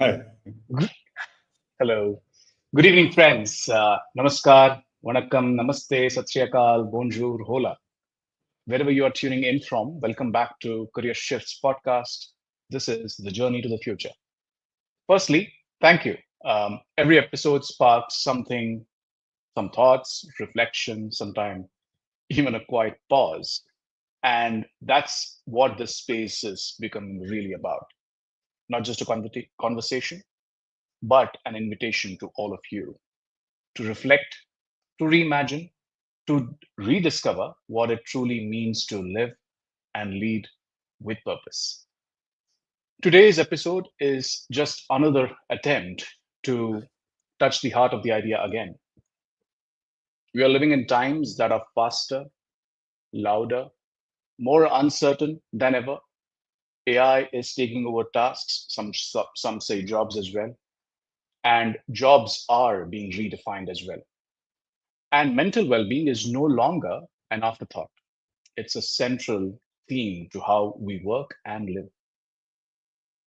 Hi. Hello. Good evening, friends. Namaskar, Vanakkam, Namaste, Sat Sri Akal, Bonjour, Hola. Wherever you are tuning in from, welcome back to Career Shifts podcast. This is the journey to the future. Firstly, thank you. Every episode sparks something, some thoughts, reflection, sometimes even a quiet pause. And that's what this space is becoming really about. Not just a conversation, but an invitation to all of you to reflect, to reimagine, to rediscover what it truly means to live and lead with purpose. Today's episode is just another attempt to touch the heart of the idea again. We are living in times that are faster, louder, more uncertain than ever. AI is taking over tasks, some say jobs as well, and jobs are being redefined as well. And mental well being is no longer an afterthought, it's a central theme to how we work and live.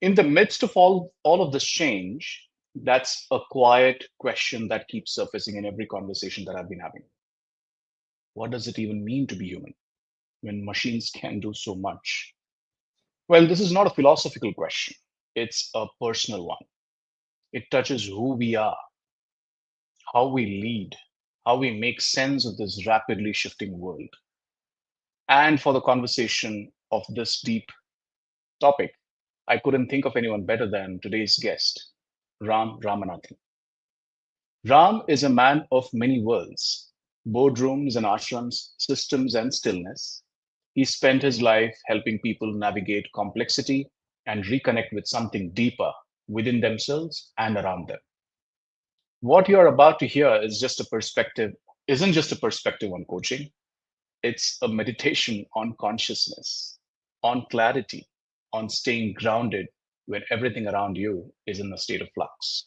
In the midst of all of this change, that's a quiet question that keeps surfacing in every conversation that I've been having. What does it even mean to be human when machines can do so much? Well, this is not a philosophical question, it's a personal one. It touches who we are, how we lead, how we make sense of this rapidly shifting world. And for the conversation of this deep topic, I couldn't think of anyone better than today's guest, Ram Ramanathan. Ram is a man of many worlds, boardrooms and ashrams, systems and stillness. He spent his life helping people navigate complexity and reconnect with something deeper within themselves and around them. What you're about to hear isn't just a perspective on coaching, it's a meditation on consciousness, on clarity, on staying grounded when everything around you is in a state of flux.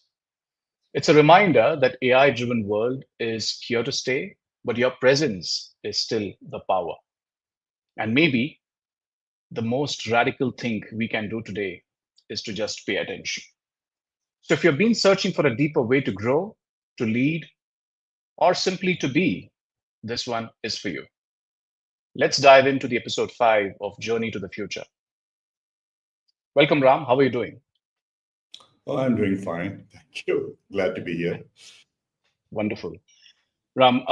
It's a reminder that AI driven world is here to stay, but your presence is still the power. And maybe the most radical thing we can do today is to just pay attention. So if you've been searching for a deeper way to grow, to lead, or simply to be, this one is for you. Let's dive into the episode 5 of Journey to the Future. Welcome, Ram. How are you doing? Well, I'm doing fine. Thank you. Glad to be here. Wonderful. Ram,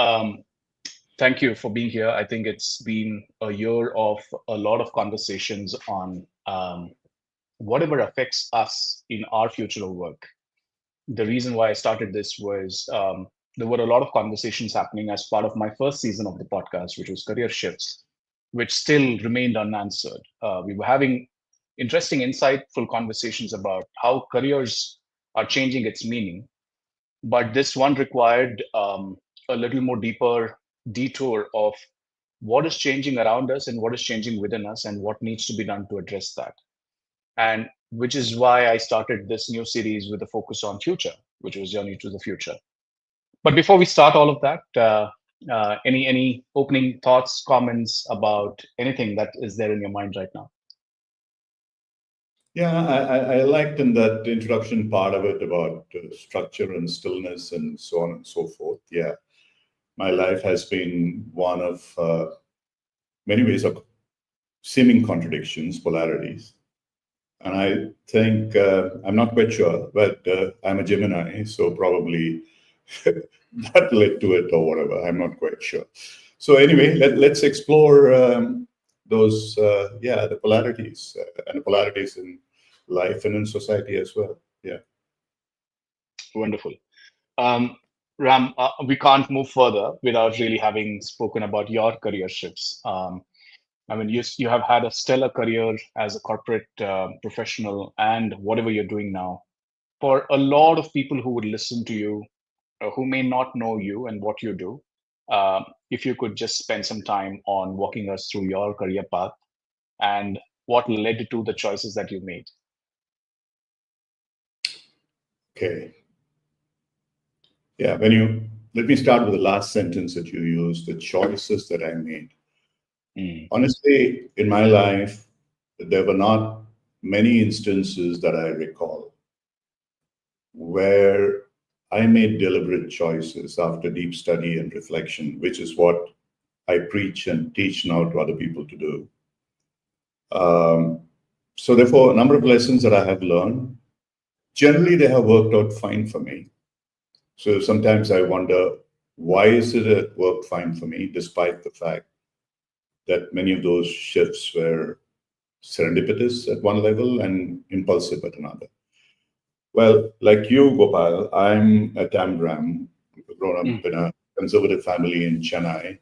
thank you for being here. I think it's been a year of a lot of conversations on whatever affects us in our future of work. The reason why I started this was there were a lot of conversations happening as part of my first season of the podcast, which was Career Shifts, which still remained unanswered. We were having interesting, insightful conversations about how careers are changing its meaning. But this one required a little more deeper detour of what is changing around us and what is changing within us and what needs to be done to address that. And which is why I started this new series with a focus on future, which was Journey to the Future. But before we start all of that, any opening thoughts, comments about anything that is there in your mind right now? Yeah, I liked in that introduction part of it about structure and stillness and so on and so forth. Yeah, my life has been one of many ways of seeming contradictions, polarities. And I think, I'm not quite sure, but I'm a Gemini, so probably that led to it or whatever. I'm not quite sure. So anyway, let's explore those, the polarities and the polarities in life and in society as well. Yeah. Wonderful. Ram, we can't move further without really having spoken about your career shifts. I mean, you have had a stellar career as a corporate professional and whatever you're doing now. For a lot of people who would listen to you, who may not know you and what you do, if you could just spend some time on walking us through your career path and what led to the choices that you made. Okay. Yeah, let me start with the last sentence that you used, the choices that I made. Honestly, in my life, there were not many instances that I recall where I made deliberate choices after deep study and reflection, which is what I preach and teach now to other people to do. So therefore, a number of lessons that I have learned, generally they have worked out fine for me. So sometimes I wonder, why is it worked fine for me, despite the fact that many of those shifts were serendipitous at one level and impulsive at another. Well, like you, Gopal, I'm a Tamgram, grown up in a conservative family in Chennai.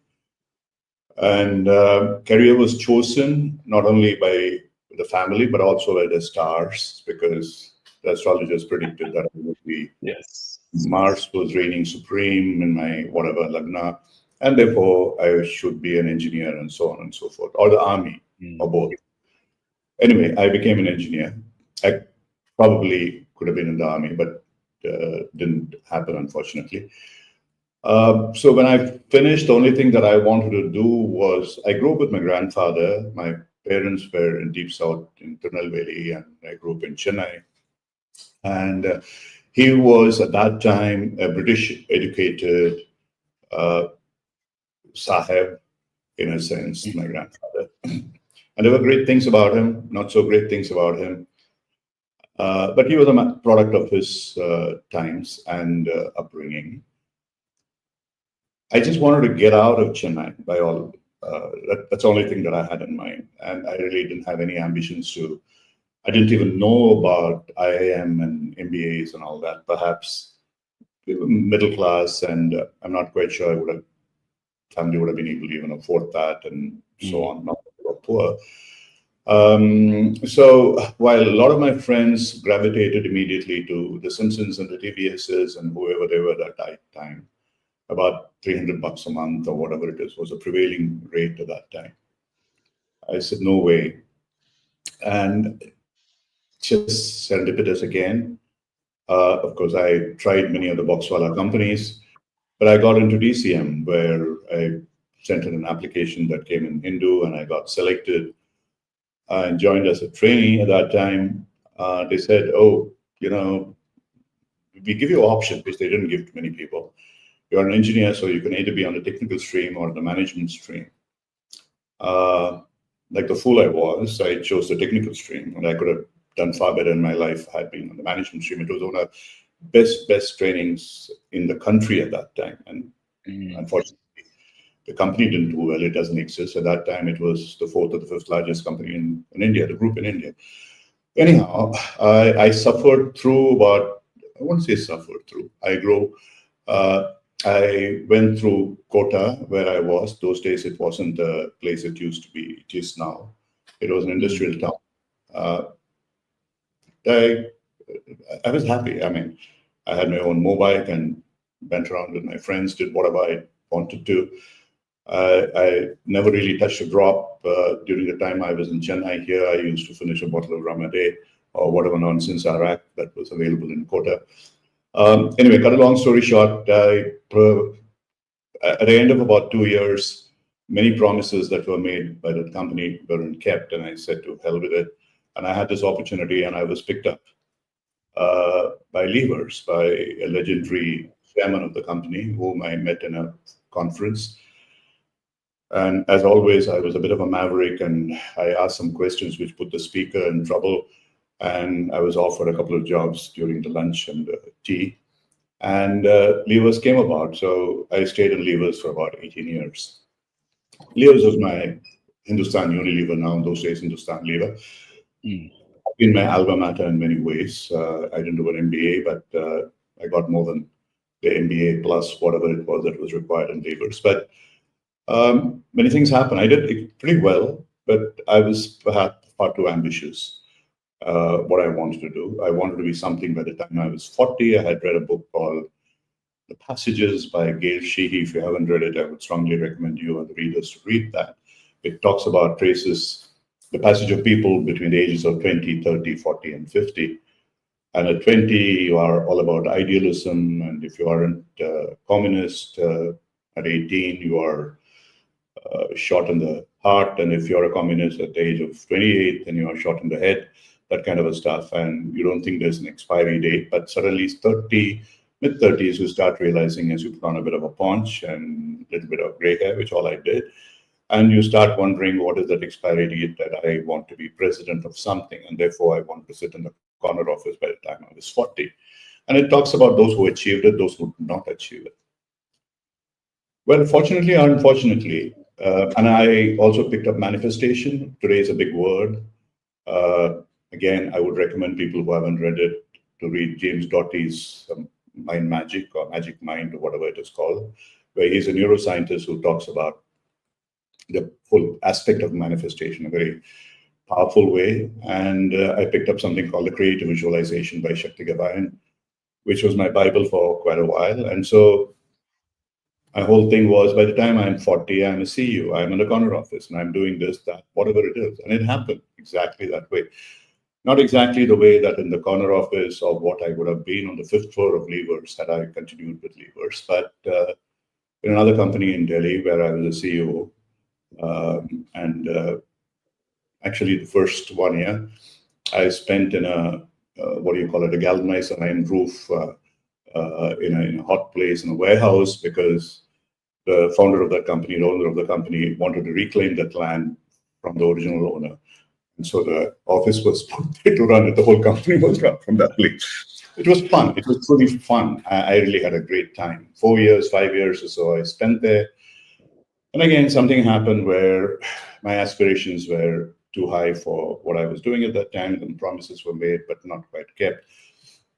And career was chosen not only by the family, but also by the stars, because the astrologers predicted that I would be. Yes. Mars was reigning supreme in my whatever Lagna, and therefore I should be an engineer and so on and so forth, or the army, or both. Anyway, I became an engineer. I probably could have been in the army, but didn't happen, unfortunately. So when I finished, the only thing that I wanted to do was, I grew up with my grandfather. My parents were in Deep South in Tirunelveli, and I grew up in Chennai. And he was, at that time, a British educated Sahib, in a sense, my grandfather. And there were great things about him, not so great things about him. But he was a product of his times and upbringing. I just wanted to get out of Chennai by all. That's the only thing that I had in mind. And I really didn't have any ambitions to. I didn't even know about IIM and MBAs and all that. Perhaps middle class, and I'm not quite sure family would have been able to even afford that, and so on. Not poor. So while a lot of my friends gravitated immediately to the Simpsons and the TVSs and whoever they were at that time, about $300 a month or whatever it is was a prevailing rate at that time. I said, no way. And just serendipitous again. Of course, I tried many of the Boxwala companies, but I got into DCM, where I sent in an application that came in Hindu, and I got selected and joined as a trainee at that time. They said, oh, we give you options, which they didn't give to many people. You're an engineer, so you can either be on the technical stream or the management stream. Like the fool I was, I chose the technical stream, and I could have done far better in my life had been on the management stream. It was one of the best trainings in the country at that time. And unfortunately, the company didn't do well. It doesn't exist. At that time, it was the fourth or the fifth largest company in India, the group in India. Anyhow, I suffered through, but I won't say suffered through. I went through Kota, where I was. Those days, it wasn't the place it used to be. It is now. It was an industrial town. I was happy. I mean, I had my own motorbike and went around with my friends, did whatever I wanted to. I never really touched a drop during the time I was in Chennai. Here, I used to finish a bottle of rum a day or whatever nonsense Arak that was available in Kota. Anyway, cut a long story short, at the end of about 2 years, many promises that were made by the company weren't kept, and I said to hell with it. And I had this opportunity, and I was picked up by Levers, by a legendary chairman of the company, whom I met in a conference. And as always, I was a bit of a maverick, and I asked some questions which put the speaker in trouble. And I was offered a couple of jobs during the lunch and tea. And Levers came about. So I stayed in Levers for about 18 years. Levers was my Hindustan Unilever now, in those days Hindustan Lever. Mm. In my alma mater in many ways. I didn't do an MBA, but I got more than the MBA plus whatever it was that was required in levers. But many things happened. I did it pretty well, but I was perhaps far too ambitious. What I wanted to do. I wanted to be something by the time I was 40. I had read a book called The Passages by Gail Sheehy. If you haven't read it, I would strongly recommend you and the readers to read that. It talks about traces, the passage of people between the ages of 20, 30, 40, and 50. And at 20, you are all about idealism. And if you aren't communist, at 18, you are shot in the heart. And if you're a communist at the age of 28, then you are shot in the head, that kind of a stuff. And you don't think there's an expiry date. But suddenly, 30, mid-30s, you start realizing as you put on a bit of a paunch and a little bit of gray hair, which all I did. And you start wondering, what is that expiry date that I want to be president of something? And therefore, I want to sit in the corner office by the time I was 40. And it talks about those who achieved it, those who did not achieve it. Well, fortunately or unfortunately, and I also picked up manifestation. Today is a big word. Again, I would recommend people who haven't read it to read James Doty's Mind Magic or Magic Mind or whatever it is called, where he's a neuroscientist who talks about the whole aspect of manifestation, a very powerful way. And I picked up something called the Creative Visualization by Shakti Gawain, which was my Bible for quite a while. And so my whole thing was, by the time I'm 40, I'm a CEO, I'm in a corner office, and I'm doing this, that, whatever it is. And it happened exactly that way. Not exactly the way that in the corner office of what I would have been on the 5th floor of Levers had I continued with Levers, but in another company in Delhi where I was a CEO, actually the first 1 year I spent in a a galvanized iron roof in a hot place in a warehouse, because the founder of that company, the owner of the company, wanted to reclaim that land from the original owner. And so the office was put there to run it. The whole company was run from that place. It was fun. It was truly fun. I really had a great time. 4 years, 5 years or so I spent there. And again, something happened where my aspirations were too high for what I was doing at that time, and promises were made but not quite kept.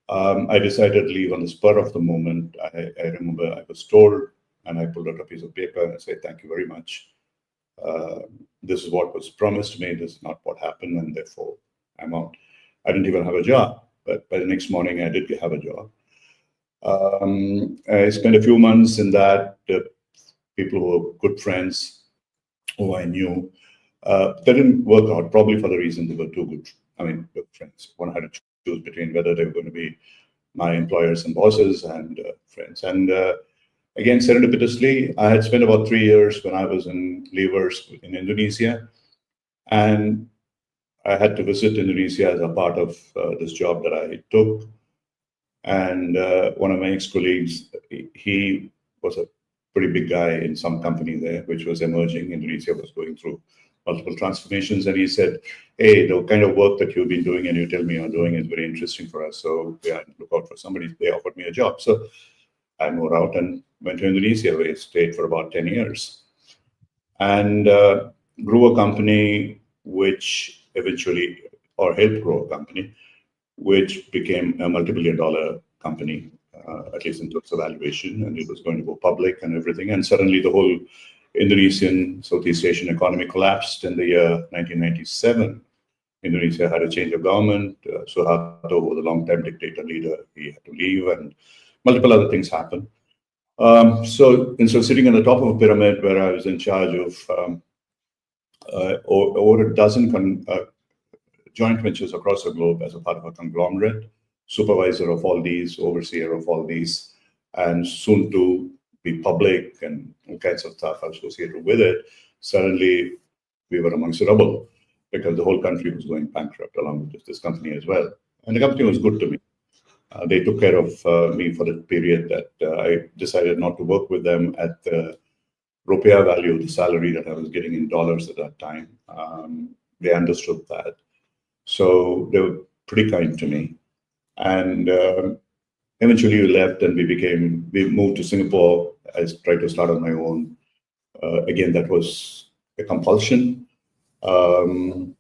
I decided to leave on the spur of the moment. I remember I was told, and I pulled out a piece of paper and I said, "Thank you very much. This is what was promised to me. This is not what happened, and therefore I'm out." I didn't even have a job, but by the next morning I did have a job. I spent a few months in that. People who were good friends, who I knew, they didn't work out, probably for the reason they were too good. Good friends. One had to choose between whether they were going to be my employers and bosses and friends. And again, serendipitously, I had spent about 3 years when I was in Levers in Indonesia, and I had to visit Indonesia as a part of this job that I took. And one of my ex-colleagues, he was a pretty big guy in some company there, which was emerging. Indonesia was going through multiple transformations. And he said, "Hey, the kind of work that you've been doing and you tell me you're doing is very interesting for us. So yeah, look out for somebody." They offered me a job. So I moved out and went to Indonesia, where I stayed for about 10 years. And grew a company which eventually, or helped grow a company, which became a multi-billion dollar company, at least in terms of valuation, and it was going to go public and everything. And suddenly the whole Indonesian, Southeast Asian economy collapsed in the year 1997. Indonesia had a change of government. Suharto was a long-time dictator leader. He had to leave, and multiple other things happened. So sitting on the top of a pyramid where I was in charge of over a dozen joint ventures across the globe as a part of a conglomerate, supervisor of all these, overseer of all these, and soon to be public, and all kinds of stuff associated with it. Suddenly, we were amongst the rubble because the whole country was going bankrupt along with this company as well. And the company was good to me. They took care of me for the period that I decided not to work with them at the rupiah value, the salary that I was getting in dollars at that time. They understood that. So they were pretty kind to me. And eventually we left, and we moved to Singapore. I tried to start on my own. Again, that was a compulsion. And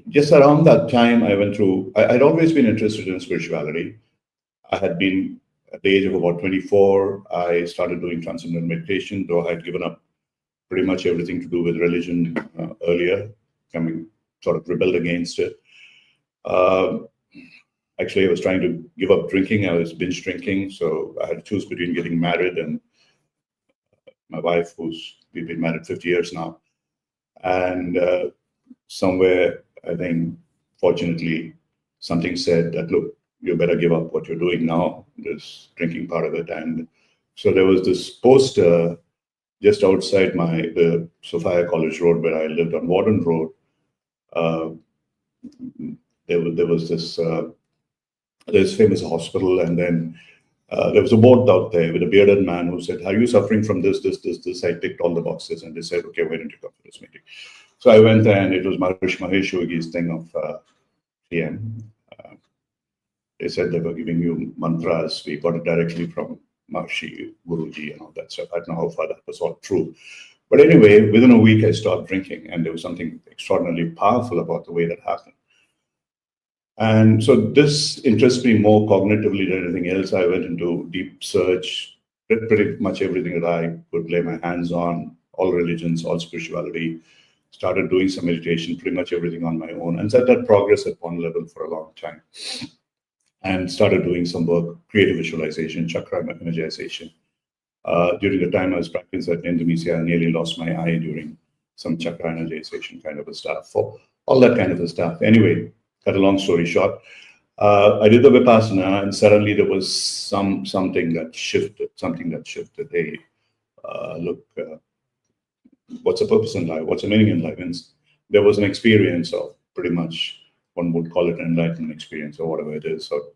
just around that time, I went through, I'd always been interested in spirituality. I had been, at the age of about 24, I started doing transcendental meditation, though I had given up pretty much everything to do with religion earlier, sort of rebelled against it. Actually, I was trying to give up drinking. I was binge drinking, so I had to choose between getting married and my wife, we've been married 50 years now. And somewhere, I think, fortunately, something said that, look, you better give up what you're doing now, this drinking part of it. And so there was this poster just outside the Sophia College Road where I lived on Warden Road. There was this famous hospital, and then there was a board out there with a bearded man who said, are you suffering from this? I ticked all the boxes, and they said, okay, why don't you come for this meeting? So I went there, and it was Mahesh Yogi's thing of PM. They said they were giving you mantras. We got it directly from Maharishi, Guruji, and all that stuff. I don't know how far that was all true. But anyway, within a week, I stopped drinking, and there was something extraordinarily powerful about the way that happened. And so this interests me more cognitively than anything else. I went into deep search, read pretty much everything that I could lay my hands on, all religions, all spirituality, started doing some meditation, pretty much everything on my own, and set that progress at one level for a long time. And started doing some work, creative visualization, chakra energization. During the time I was practicing at Indonesia, I nearly lost my eye during some chakra energization kind of a stuff, for all that kind of a stuff. Anyway, cut a long story short, I did the Vipassana, and suddenly there was something that shifted. Hey, look, what's the purpose in life? What's the meaning in life? And there was an experience of pretty much, one would call it an enlightenment experience or whatever it is. So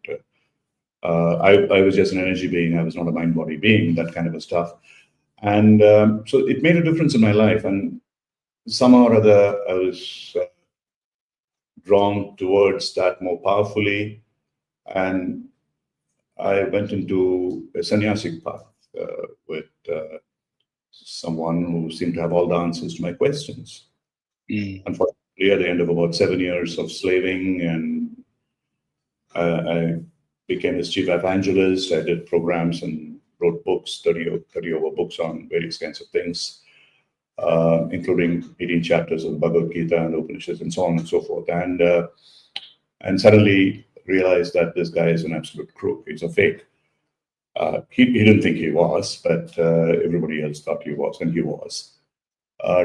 I was just an energy being. I was not a mind-body being, that kind of a stuff. And so it made a difference in my life. And somehow or other, I was drawn towards that more powerfully. And I went into a sannyasic path with someone who seemed to have all the answers to my questions. Unfortunately, at the end of about 7 years of slaving, and I became his chief evangelist. I did programs and wrote books, 30 over books on various kinds of things, including 18 chapters of the Bhagavad Gita and Upanishads and so on and so forth. And suddenly realized that this guy is an absolute crook. He's a fake. He didn't think he was, but everybody else thought he was, and he was.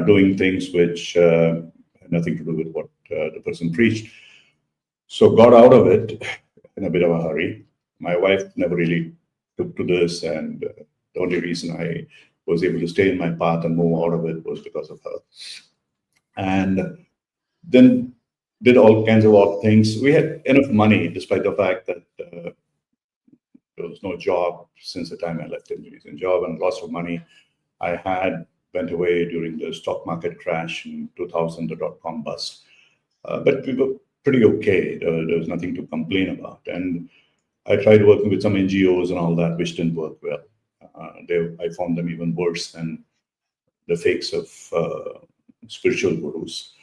Doing things which had nothing to do with what the person preached. So got out of it in a bit of a hurry. My wife never really took to this, and the only reason I was able to stay in my path and move out of it was because of her. And then did all kinds of odd things. We had enough money, despite the fact that there was no job since the time I left the Indonesian job, and lots of money I had went away during the stock market crash in 2000, the dot-com bust. But we were pretty okay. There was nothing to complain about. And I tried working with some NGOs and all that, which didn't work well. I found them even worse than the fakes of spiritual gurus.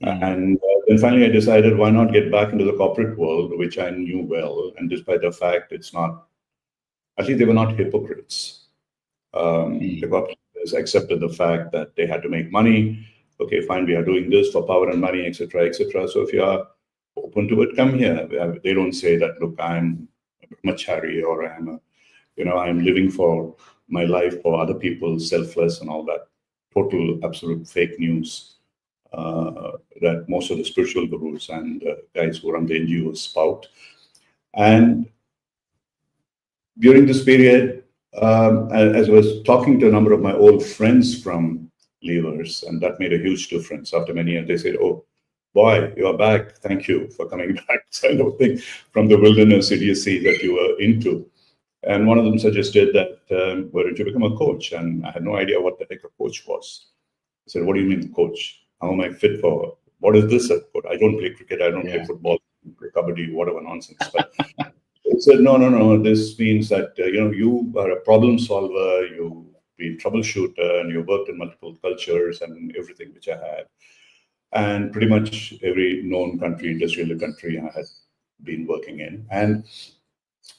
And then finally I decided, why not get back into the corporate world, which I knew well. And despite the fact it's not, at least they were not hypocrites. The corporate accepted the fact that they had to make money. Okay, fine, we are doing this for power and money, etc., etc. So if you are open to it, come here. They don't say that, look, I'm a brahmachari, or I'm living for my life for other people, selfless and all that. Total, absolute fake news that most of the spiritual gurus and guys who run the NGOs spout. And during this period, as I was talking to a number of my old friends from Levers, and that made a huge difference. After many years, they said, oh, boy, you are back. Thank you for coming back, kind of thing, from the wilderness idiocy that you were into. And one of them suggested that, why don't you become a coach? And I had no idea what the heck a coach was. I said, what do you mean coach? How am I fit for? What is this? I don't play cricket. I don't play football, play kabaddi, whatever nonsense. But he said, no. This means that, you are a problem solver. You been troubleshooter and you worked in multiple cultures and everything which I had. And pretty much every known country, industrial country I had been working in. And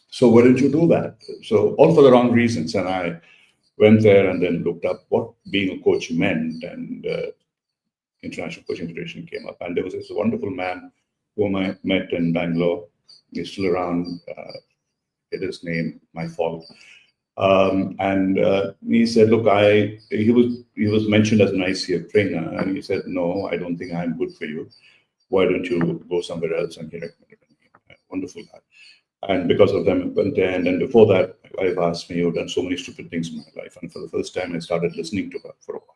so why didn't you do that? So all for the wrong reasons. And I went there and then looked up what being a coach meant, and International Coaching Federation came up. And there was this wonderful man whom I met in Bangalore. He's still around. It is name, my fault. And he said, look, he was mentioned as an ICF trainer, and he said, no, I don't think I'm good for you. Why don't you go somewhere else? And he recommended me. Wonderful guy. And because of them, I went there. And then before that, my wife asked me, you've done so many stupid things in my life. And for the first time, I started listening to her for a while.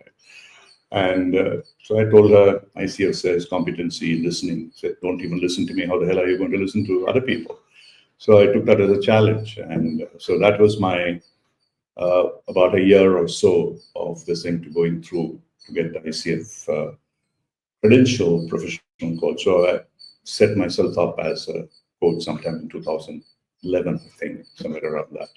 And so I told her, ICF says competency, listening. Said, don't even listen to me. How the hell are you going to listen to other people? So I took that as a challenge. And so that was my about a year or so of this thing to going through to get the ICF credential professional coach. So I set myself up as a coach sometime in 2011, I think, somewhere around that.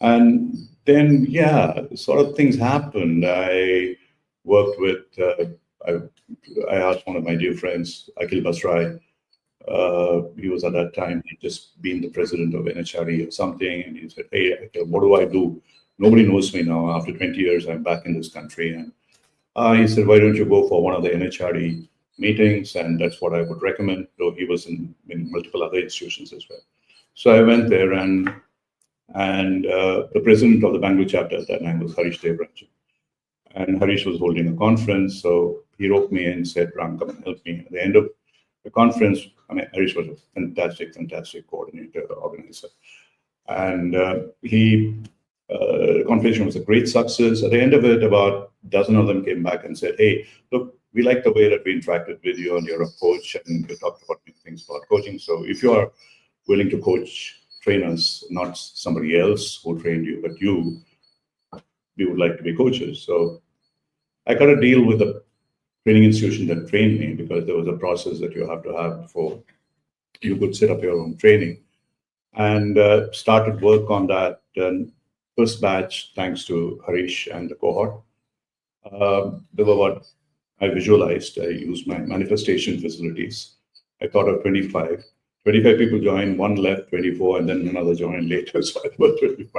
And then, yeah, sort of things happened. I worked with, I asked one of my dear friends, Akhil Basrai. He was at that time, he'd just been the president of NHRE or something. And he said, hey, Akhil, what do I do? Nobody knows me now. After 20 years, I'm back in this country. And he said, why don't you go for one of the NHRE meetings? And that's what I would recommend, though he was in multiple other institutions as well. So I went there, and the president of the Bangalore chapter at that time was Harish Devrajan. And Harish was holding a conference. So he wrote me and said, Ram, come and help me. At the end of the conference, I mean, Harish was a fantastic coordinator, organizer. And the conversation was a great success. At the end of it, about a dozen of them came back and said, hey, look, we like the way that we interacted with you, and you're a coach, and you talked about many things about coaching. So if you are willing to coach trainers, not somebody else who trained you, but you, we would like to be coaches. So I got a deal with the training institution that trained me, because there was a process that you have to have before you could set up your own training, and started work on that. And first batch, thanks to Harish and the cohort, there were what I visualized. I used my manifestation facilities. I thought of 25. 25 people joined, one left, 24, and then another joined later. So I was 25.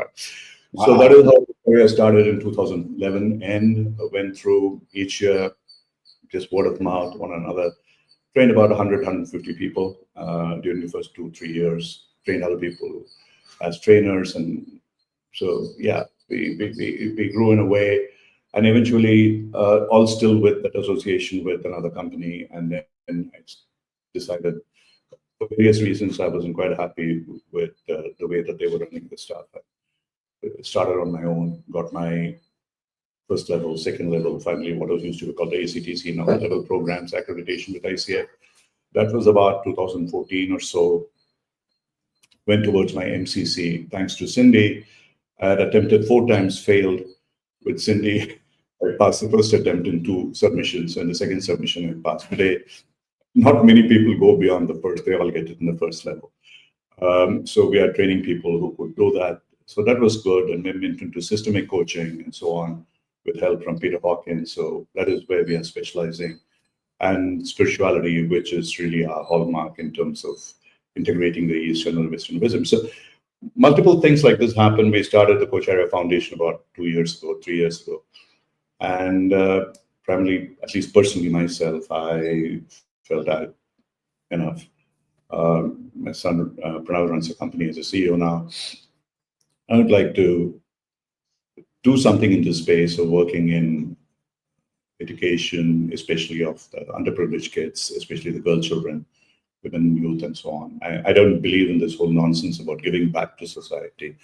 Wow. So that is how the career started in 2011, and went through each year, just word of mouth, one another. Trained about 100, 150 people during the first 2-3 years. Trained other people as trainers, and so yeah, we grew in a way, and eventually all still with that association with another company. And then I decided, for various reasons, I wasn't quite happy with the way that they were running the stuff. I started on my own, got my first level, second level, finally what was used to be called the ACTC, now level programs, accreditation with ICF. That was about 2014 or so. Went towards my MCC, thanks to Cindy. I had attempted 4 times, failed. With Cindy, I passed the first attempt in 2 submissions, and the second submission I passed. Today, not many people go beyond the first, they all get it in the first level. So we are training people who could do that. So that was good, and then went into systemic coaching and so on, with help from Peter Hawkins. So that is where we are specializing. And spirituality, which is really our hallmark in terms of integrating the Eastern and Western wisdom. So multiple things like this happened. We started the Coacharya Foundation about 2 years ago, 3 years ago. And primarily, at least personally myself, I felt that enough. My son, Pranav, runs a company as a CEO now. I would like to do something in this space of working in education, especially of the underprivileged kids, especially the girl children, women, youth, and so on. I don't believe in this whole nonsense about giving back to society.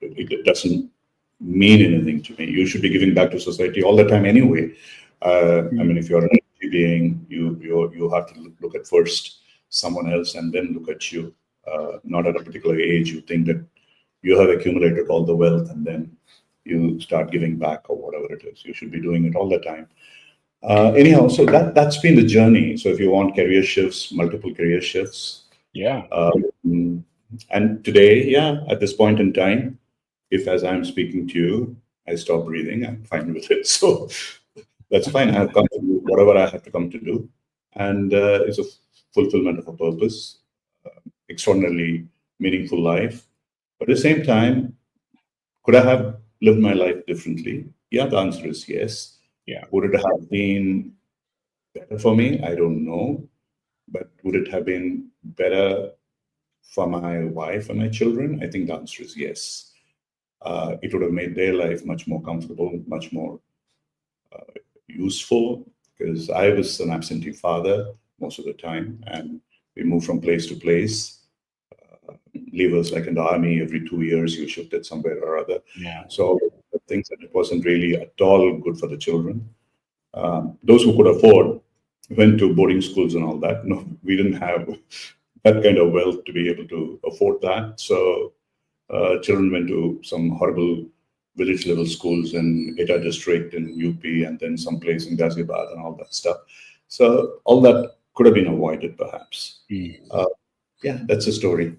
It doesn't mean anything to me. You should be giving back to society all the time anyway. I mean, if you're an energy being, you have to look at first someone else and then look at you. Not at a particular age, you think that you have accumulated all the wealth and then you start giving back or whatever it is. You should be doing it all the time. Anyhow, so that's been the journey. So if you want career shifts, multiple career shifts. Yeah. And today, yeah, at this point in time, if as I'm speaking to you, I stop breathing, I'm fine with it. So that's fine. I have come to do whatever I have to come to do. And it's a fulfillment of a purpose, extraordinarily meaningful life. But at the same time, could I have lived my life differently? Yeah, the answer is yes. Yeah. Would it have been better for me? I don't know. But would it have been better for my wife and my children? I think the answer is yes. It would have made their life much more comfortable, much more useful, because I was an absentee father most of the time, and we moved from place to place. Leave us like in the army, every 2 years you shifted somewhere or other. Yeah. So the things that it wasn't really at all good for the children. Those who could afford went to boarding schools and all that. No, we didn't have that kind of wealth to be able to afford that. So children went to some horrible village level schools in Eta district in UP, and then someplace in Ghaziabad and all that stuff. So all that could have been avoided perhaps. Yeah, that's the story.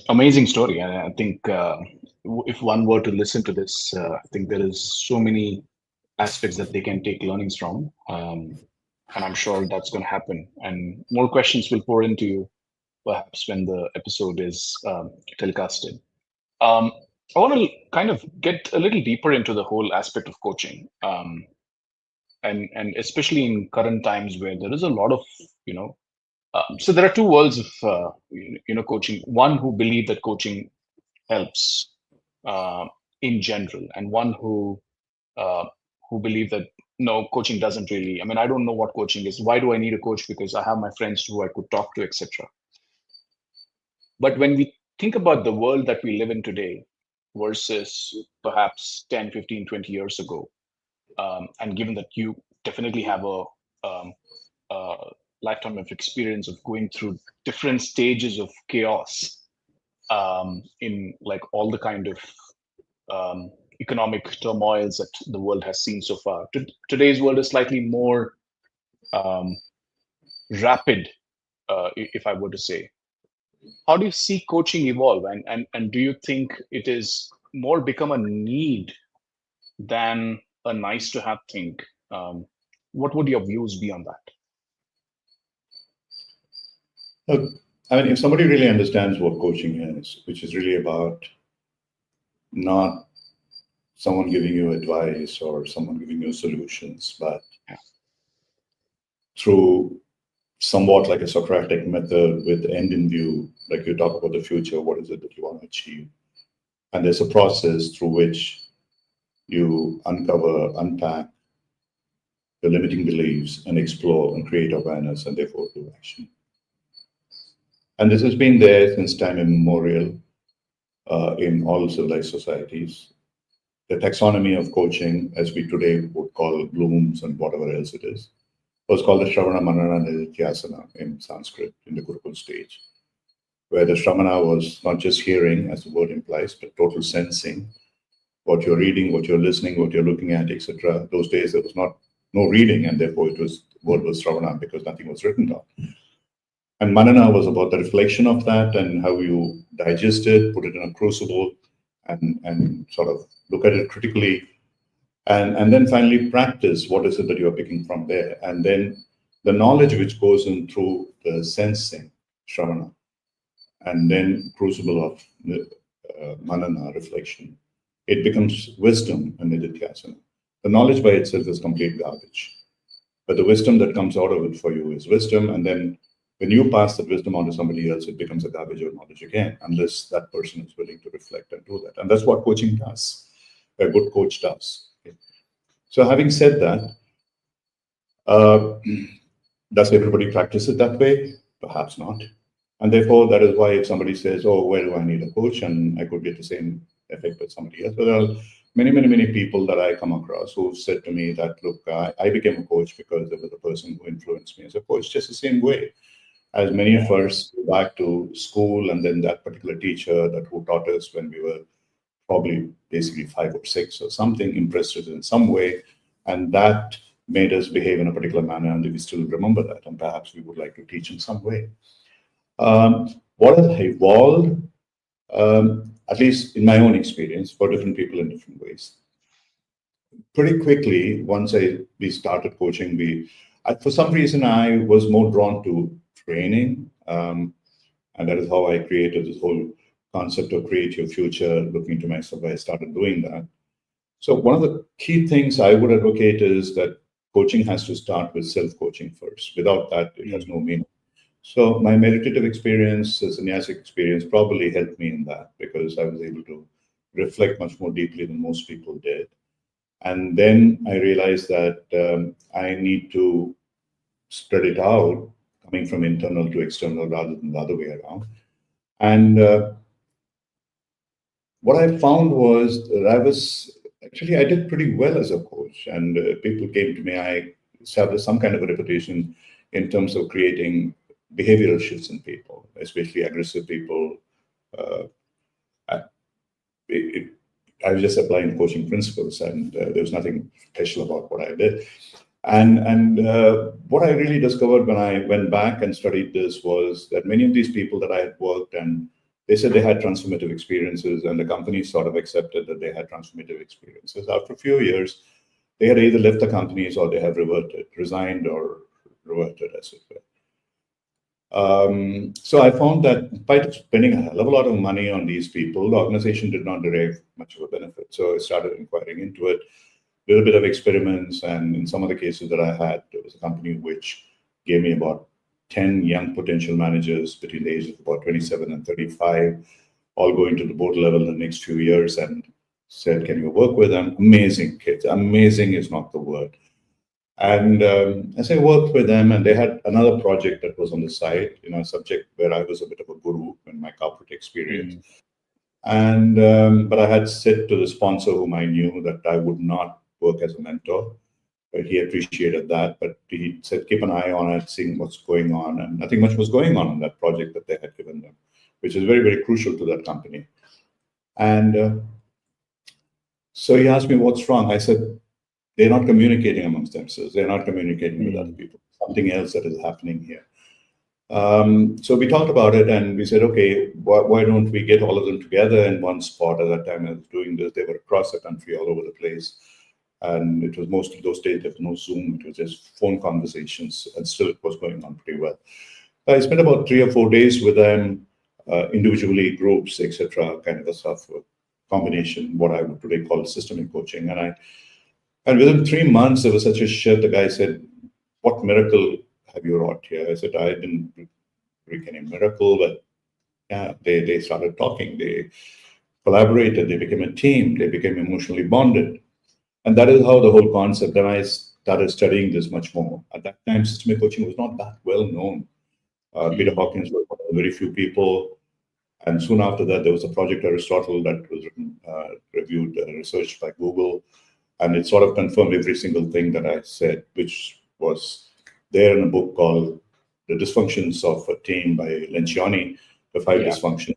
Amazing story. And I think if one were to listen to this, I think there is so many aspects that they can take learnings from. And I'm sure that's going to happen. And more questions will pour into you perhaps when the episode is telecasted. Um, I want to kind of get a little deeper into the whole aspect of coaching. And especially in current times where there is a lot of, so there are two worlds of, coaching. One who believe that coaching helps in general, and one who believe that no, coaching doesn't really. I mean, I don't know what coaching is. Why do I need a coach? Because I have my friends who I could talk to, etc. But when we think about the world that we live in today versus perhaps 10, 15, 20 years ago, and given that you definitely have um, a lifetime of experience of going through different stages of chaos in like all the kind of economic turmoils that the world has seen so far. Today's world is slightly more rapid, if I were to say. How do you see coaching evolve, and do you think it is more become a need than a nice to have thing? What would your views be on that? Look, I mean, if somebody really understands what coaching is, which is really about not someone giving you advice or someone giving you solutions, but through somewhat like a Socratic method with end in view, like you talk about the future, what is it that you want to achieve? And there's a process through which you uncover, unpack the limiting beliefs and explore and create awareness and therefore do action. And this has been there since time immemorial in all civilized societies. The taxonomy of coaching, as we today would call Bloom's and whatever else it is, was called the Shravana Manana Nidhyasana in Sanskrit in the Gurukul stage, where the Shravana was not just hearing, as the word implies, but total sensing, what you're reading, what you're listening, what you're looking at, etc. Those days there was no reading, and therefore the word was Shravana because nothing was written down. And Manana was about the reflection of that and how you digest it, put it in a crucible, and sort of look at it critically, and then finally practice what is it that you're picking from there. And then the knowledge which goes in through the sensing, Shravana, and then crucible of Manana, reflection, it becomes wisdom and Nidhyasana. The knowledge by itself is complete garbage. But the wisdom that comes out of it for you is wisdom, and then when you pass that wisdom on to somebody else, it becomes a garbage of knowledge again, unless that person is willing to reflect and do that. And that's what coaching does. A good coach does. Okay. So having said that, does everybody practice it that way? Perhaps not. And therefore, that is why if somebody says, oh, where do I need a coach? And I could get the same effect with somebody else. But there are many people that I come across who said to me that, look, I became a coach because there was a person who influenced me as a coach, just the same way as many of us go back to school, and then that particular teacher that who taught us when we were probably basically 5 or 6 or something impressed us in some way, and that made us behave in a particular manner, and we still remember that, and perhaps we would like to teach in some way. What has evolved at least in my own experience, for different people in different ways. Pretty quickly, once we started coaching, for some reason, I was more drawn to training. And that is how I created this whole concept of create your future, looking to myself. I started doing that. So one of the key things I would advocate is that coaching has to start with self-coaching first. Without that, it has no meaning. So my meditative experience, sannyasic experience, probably helped me in that, because I was able to reflect much more deeply than most people did. And then I realized that I need to spread it out, coming from internal to external rather than the other way around. And what I found was that I did pretty well as a coach, and people came to me. I established some kind of a reputation in terms of creating behavioral shifts in people, especially aggressive people. I was just applying coaching principles, and there was nothing special about what I did. And what I really discovered when I went back and studied this was that many of these people that I had worked, and they said they had transformative experiences, and the companies sort of accepted that they had transformative experiences. After a few years, they had either left the companies or they have resigned or reverted, as it were. So I found that by spending a hell of a lot of money on these people, the organization did not derive much of a benefit. So I started inquiring into it, a little bit of experiments, and in some of the cases that I had, there was a company which gave me about 10 young potential managers between the ages of about 27 and 35, all going to the board level in the next few years, and said, can you work with them? Amazing kids. Amazing is not the word. And as I worked with them, and they had another project that was on the side, a subject where I was a bit of a guru in my corporate experience. And but I had said to the sponsor, whom I knew, that I would not work as a mentor. But he appreciated that, but he said, keep an eye on it, seeing what's going on. And nothing much was going on in that project that they had given them, which is very, very crucial to that company. And so he asked me, what's wrong? I said, they're not communicating amongst themselves. They're not communicating with other people. Something else that is happening here. So we talked about it, and we said, okay, why don't we get all of them together in one spot? At that time I was doing this, they were across the country, all over the place. And it was most of those days, there was no Zoom, it was just phone conversations, and still it was going on pretty well. I spent about 3 or 4 days with them, individually, groups, etc., kind of a stuff, combination, what I would today call systemic coaching. And within 3 months, there was such a shift. The guy said, what miracle have you wrought here? I said, I didn't wreak any miracle, but yeah, they started talking, they collaborated, they became a team, they became emotionally bonded. And that is how the whole concept, then I started studying this much more. At that time, systemic coaching was not that well known. Peter Hawkins was one of the very few people. And soon after that, there was a Project Aristotle that was written, reviewed, researched by Google. And it sort of confirmed every single thing that I said, which was there in a book called The Dysfunctions of a Team by Lencioni, the 5 dysfunctions.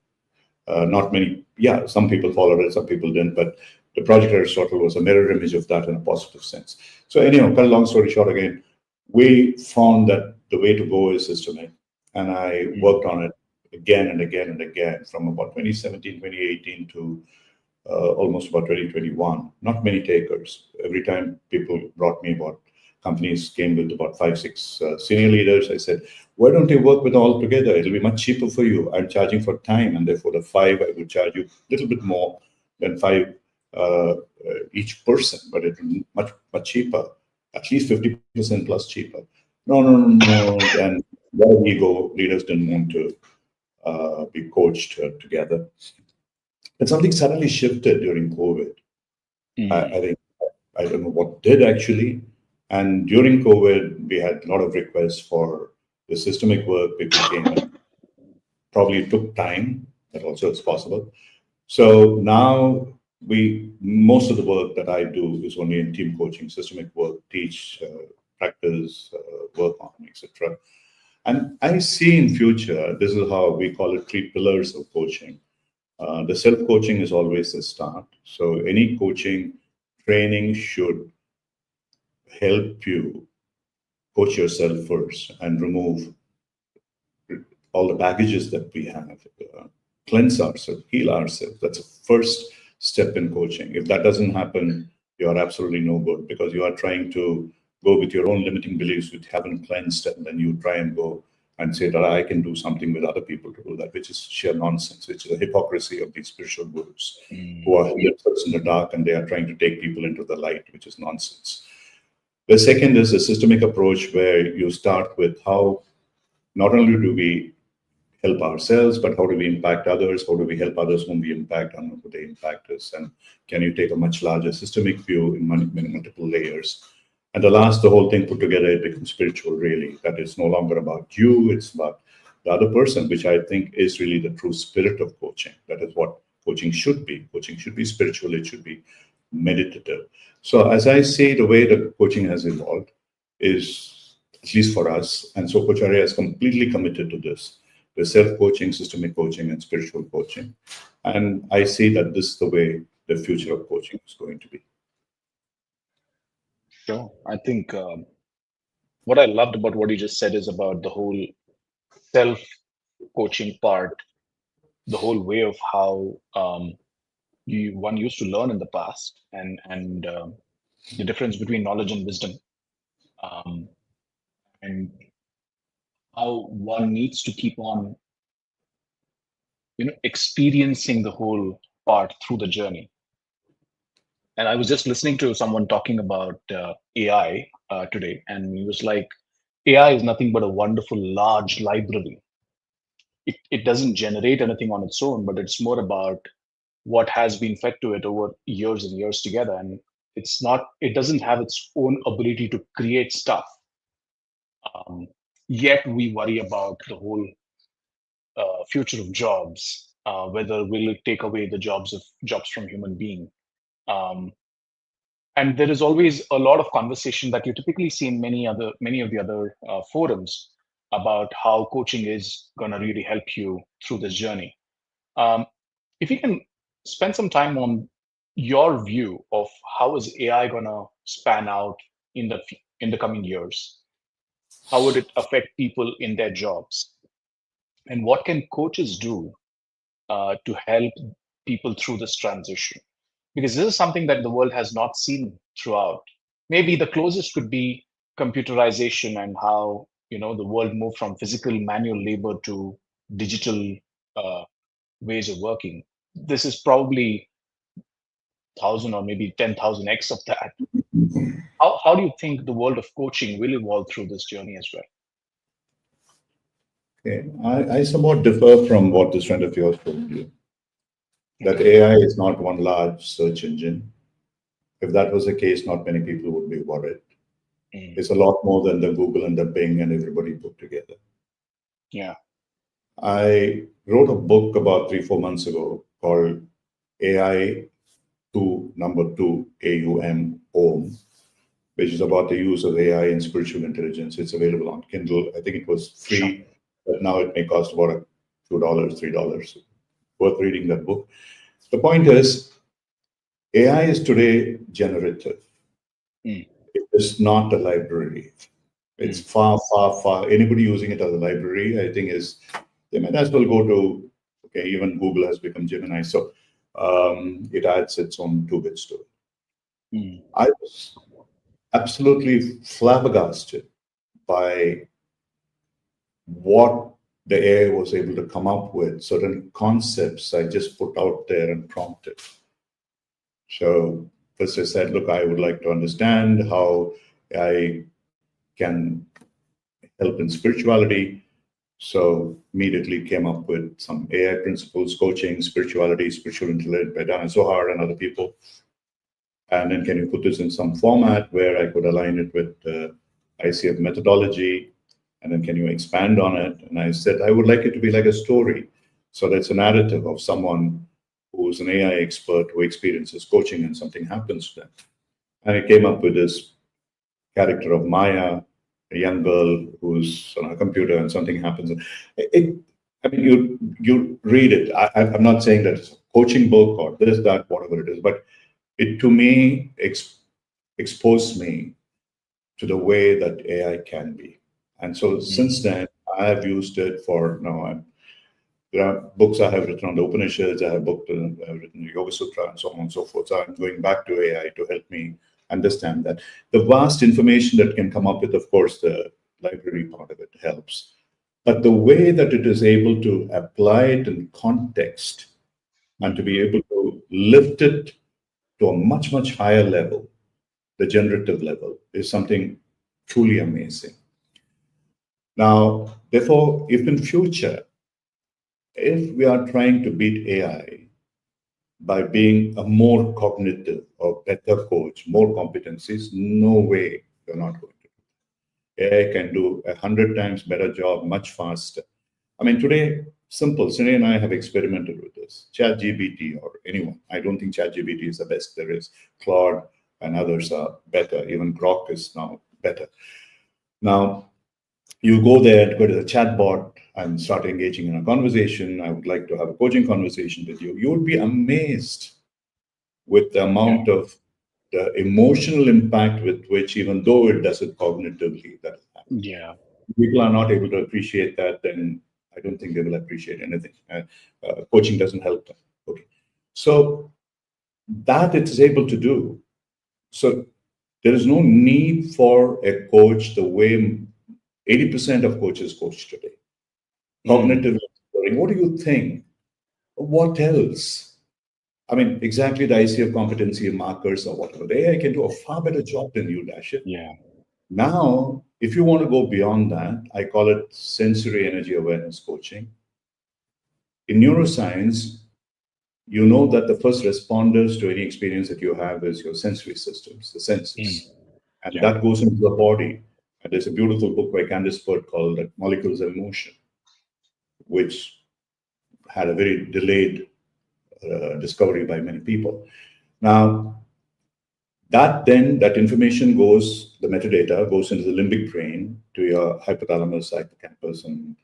Not many, some people followed it, some people didn't, but the Project Aristotle was a mirror image of that in a positive sense. So anyhow, cut a long story short again, we found that the way to go is systemic. And I worked on it again and again and again from about 2017, 2018 to almost about 2021. Not many takers. Every time people brought me about, companies came with about 5, 6 senior leaders. I said, why don't you work with all together? It'll be much cheaper for you. I'm charging for time, and therefore the 5, I will charge you a little bit more than 5 each person, but it's much, much cheaper, at least 50% plus cheaper. No. And their ego, leaders didn't want to be coached together. But something suddenly shifted during COVID. I think, I don't know what did actually. And during COVID, we had a lot of requests for the systemic work. People came in. Probably it took time, but also it's possible. So now most of the work that I do is only in team coaching, systemic work, teach, practice, work on, etc. And I see in future, this is how we call it 3 pillars of coaching. The self-coaching is always the start. So any coaching training should help you coach yourself first and remove all the baggages that we have. cleanse ourselves, heal ourselves. That's the first step in coaching. If that doesn't happen, you are absolutely no good, because you are trying to go with your own limiting beliefs which haven't cleansed, and then you try and go and say that I can do something with other people to do that, which is sheer nonsense, which is a hypocrisy of these spiritual gurus who are themselves in the dark and they are trying to take people into the light, which is nonsense. The second is a systemic approach where you start with how not only do we help ourselves, but how do we impact others? How do we help others whom we impact and who they impact us? And can you take a much larger systemic view in multiple layers? And the last, the whole thing put together, it becomes spiritual, really. That it's no longer about you, it's about the other person, which I think is really the true spirit of coaching. That is what coaching should be. Coaching should be spiritual, it should be meditative. So as I say, the way that coaching has evolved is, at least for us, and so Coacharya is completely committed to this, the self-coaching, systemic coaching, and spiritual coaching. And I see that this is the way the future of coaching is going to be. Sure. I think what I loved about what you just said is about the whole self-coaching part, the whole way of how one used to learn in the past, and the difference between knowledge and wisdom, um, and how one needs to keep on, experiencing the whole part through the journey. And I was just listening to someone talking about AI today, and he was like, AI is nothing but a wonderful large library. It doesn't generate anything on its own, but it's more about what has been fed to it over years and years together. And it doesn't have its own ability to create stuff. Yet we worry about the whole future of jobs, whether will it take away the jobs from human being. Um, and there is always a lot of conversation that you typically see in many of the other forums about how coaching is going to really help you through this journey. If you can spend some time on your view of how is AI going to span out in the coming years, how would it affect people in their jobs, and what can coaches do to help people through this transition? Because this is something that the world has not seen throughout. Maybe the closest could be computerization, and how the world moved from physical manual labor to digital uh, ways of working. This is probably 1,000 or maybe 10,000x of that. How do you think the world of coaching will evolve through this journey as well? Okay. I somewhat differ from what this friend of yours told you, that AI is not one large search engine. If that was the case, not many people would be worried. It's a lot more than the Google and the Bing and everybody put together. Yeah. I wrote a book about 3-4 months ago called AI number 2, AUM, OM, which is about the use of AI in spiritual intelligence. It's available on Kindle. I think it was free, but now it may cost about $2, $3. Worth reading that book. The point is, AI is today generative. It is not a library. It's far, far, far. Anybody using it as a library, I think, they might as well go to, okay, even Google has become Gemini. So it adds its own 2 bits to it. I was absolutely flabbergasted by what the AI was able to come up with, certain concepts I just put out there and prompted. So first I said, look, I would like to understand how I can help in spirituality. So immediately came up with some AI principles, coaching, spirituality, spiritual intellect by Dana Zohar and other people. And then can you put this in some format where I could align it with ICF methodology? And then can you expand on it? And I said, I would like it to be like a story. So that's a narrative of someone who's an AI expert who experiences coaching and something happens to them. And it came up with this character of Maya, a young girl who's on a computer and something happens. You read it. I'm not saying that it's a coaching book or this, that, whatever it is, but it, to me, exposed me to the way that AI can be. And so since then, I have used it for, There are books I have written on the Upanishads, I have written the Yoga Sutra, and so on and so forth. So I'm going back to AI to help me understand that. The vast information that can come up with, of course, the library part of it helps. But the way that it is able to apply it in context and to be able to lift it to a much, much higher level, the generative level, is something truly amazing. Now, therefore, if in future, if we are trying to beat AI by being a more cognitive or better coach, more competencies, no way you're not going to. AI can do 100 times better job much faster. I mean, today, simple. Sunny and I have experimented with this. ChatGPT or anyone. I don't think ChatGPT is the best there is. Claude and others are better. Even Grok is now better. Now, you go there and go to the chatbot and start engaging in a conversation. I would like to have a coaching conversation with you. You would be amazed with the amount of the emotional impact with which, even though it does it cognitively, that Yeah. people are not able to appreciate that, then I don't think they will appreciate anything. Coaching doesn't help them. Okay. So that it is able to do. So there is no need for a coach the way 80% of coaches coach today. Cognitive learning. What do you think? What else? I mean, exactly the ICF competency markers or whatever. The AI can do a far better job than you, Dashit. Yeah. Now, if you want to go beyond that, I call it sensory energy awareness coaching. In neuroscience, you know that the first responders to any experience that you have is your sensory systems, the senses. And Yeah. that goes into the body. And there's a beautiful book by Candice Pert called Molecules of Emotion, which had a very delayed discovery by many people. Now, that information goes, the metadata goes into the limbic brain to your hypothalamus, hippocampus, and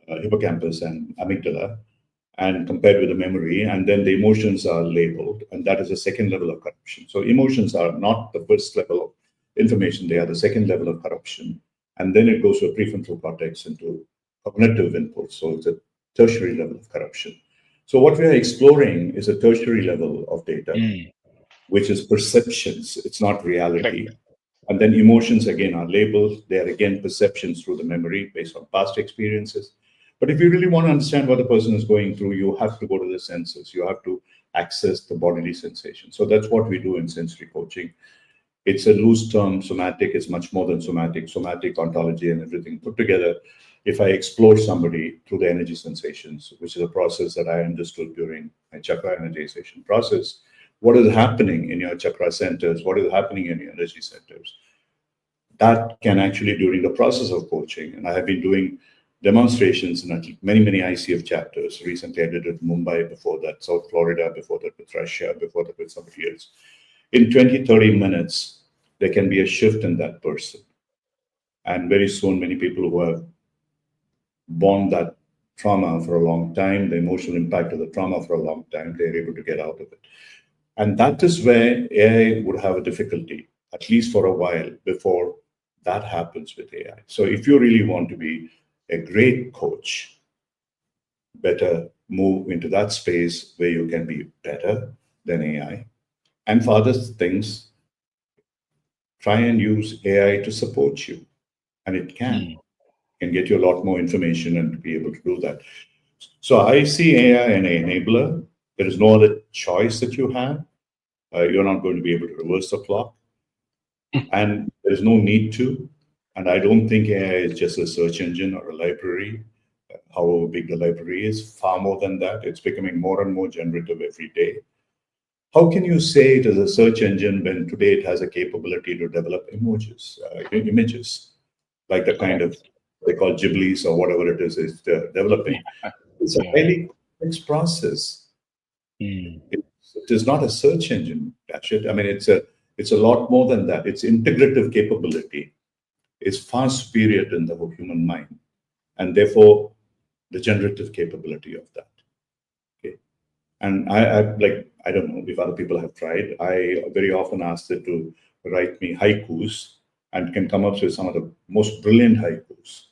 hippocampus and amygdala, and compared with the memory, and then the emotions are labeled, and that is the second level of corruption. So emotions are not the first level of information, they are the second level of corruption. And then it goes to a prefrontal cortex into cognitive input. So it's a tertiary level of corruption. So what we are exploring is a tertiary level of data, which is perceptions. It's not reality. Correct. And then emotions again are labeled. They are again perceptions through the memory based on past experiences. But if you really want to understand what the person is going through, you have to go to the senses. You have to access the bodily sensation. So that's what we do in sensory coaching. It's a loose term. Somatic is much more than somatic. Somatic, ontology, and everything put together. If I explore somebody through the energy sensations, which is a process that I understood during my chakra energization process, what is happening in your chakra centers, what is happening in your energy centers, that can actually, during the process of coaching, and I have been doing demonstrations in many ICF chapters. Recently, I did it in Mumbai, before that, South Florida, before that with Russia, before that with somebody else. In 20, 30 minutes, there can be a shift in that person. And very soon, many people who have borne that trauma for a long time, the emotional impact of the trauma for a long time, they're able to get out of it. And that is where AI would have a difficulty, at least for a while, before that happens with AI. So if you really want to be a great coach, better move into that space where you can be better than AI. And for other things, try and use AI to support you. And it can get you a lot more information and to be able to do that. So I see AI an enabler. There is no other choice that you have. You're not going to be able to reverse the clock. And there's no need to. And I don't think AI is just a search engine or a library, however big the library is. Far more than that. It's becoming more and more generative every day. How can you say it is a search engine when today it has a capability to develop images, like the kind of they call Ghiblis or whatever it is developing? It's a highly complex process. It is not a search engine, Rashid. I mean, it's a lot more than that. Its integrative capability is far superior than the human mind, and therefore the generative capability of that. Okay, and I don't know if other people have tried. I very often ask it to write me haikus and can come up with some of the most brilliant haikus.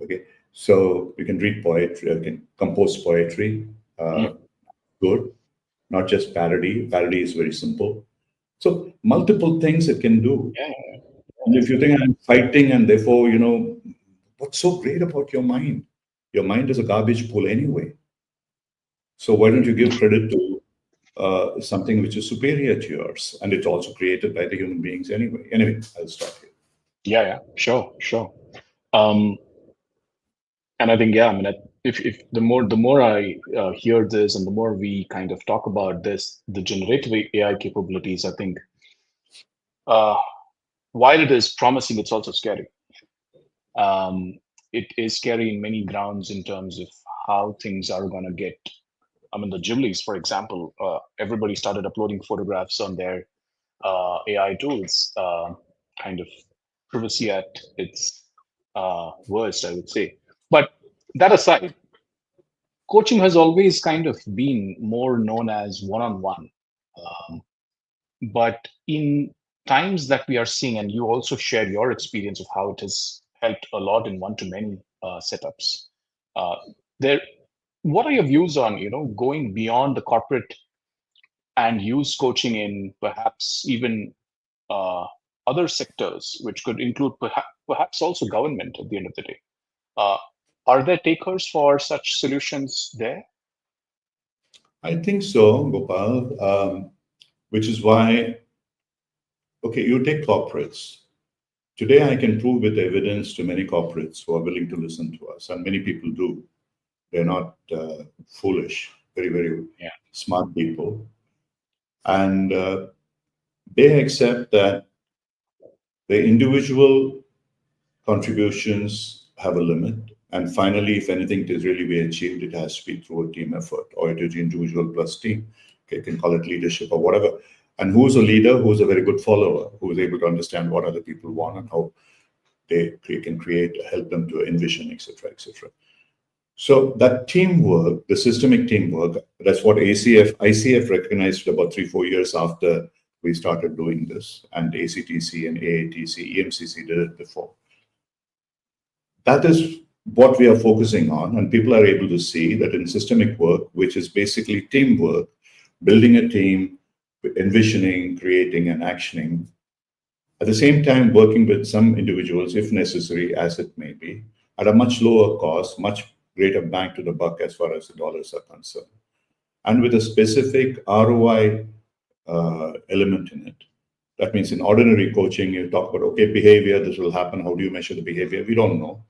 Okay, So you can read poetry, you can compose poetry, good, not just parody. Parody is very simple. So multiple things it can do. Yeah. And if you think I'm fighting and therefore, what's so great about your mind? Your mind is a garbage pool anyway. So why don't you give credit to something which is superior to yours? And it's also created by the human beings anyway. Anyway, I'll stop here. Yeah. Sure. Um, and I think, yeah, I mean, if the more I hear this, and the more we kind of talk about this, the generative AI capabilities, I think, uh, while it is promising, it's also scary. It is scary in many grounds in terms of how things are going to get. I mean, the Ghiblis, for example, everybody started uploading photographs on their AI tools, kind of privacy at its worst, I would say. But that aside, coaching has always kind of been more known as one-on-one. Um, but in times that we are seeing, and you also shared your experience of how it has helped a lot in one-to-many setups. Uh, there, what are your views on going beyond the corporate and use coaching in perhaps even uh, other sectors, which could include perhaps also government at the end of the day? Uh, are there takers for such solutions there? I think so, Gopal, which is why, okay, you take corporates. Today, I can prove with evidence to many corporates who are willing to listen to us, and many people do. They're not foolish, very, very Yeah. smart people. And they accept that the individual contributions have a limit. And finally, if anything is really be achieved, it has to be through a team effort, or it is individual plus team. Okay, you can call it leadership or whatever. And who's a leader? Who's a very good follower? Who is able to understand what other people want and how they can create, help them to envision, etc., etc. So that teamwork, the systemic teamwork, that's what ICF recognized about 3-4 years after we started doing this, and ACTC and AATC, EMCC did it before. That is what we are focusing on, and people are able to see that in systemic work, which is basically teamwork, building a team, envisioning, creating, and actioning, at the same time working with some individuals, if necessary, as it may be, at a much lower cost, much greater bang to the buck as far as the dollars are concerned, and with a specific ROI element in it. That means in ordinary coaching, you talk about, okay, behavior, this will happen. How do you measure the behavior? We don't know.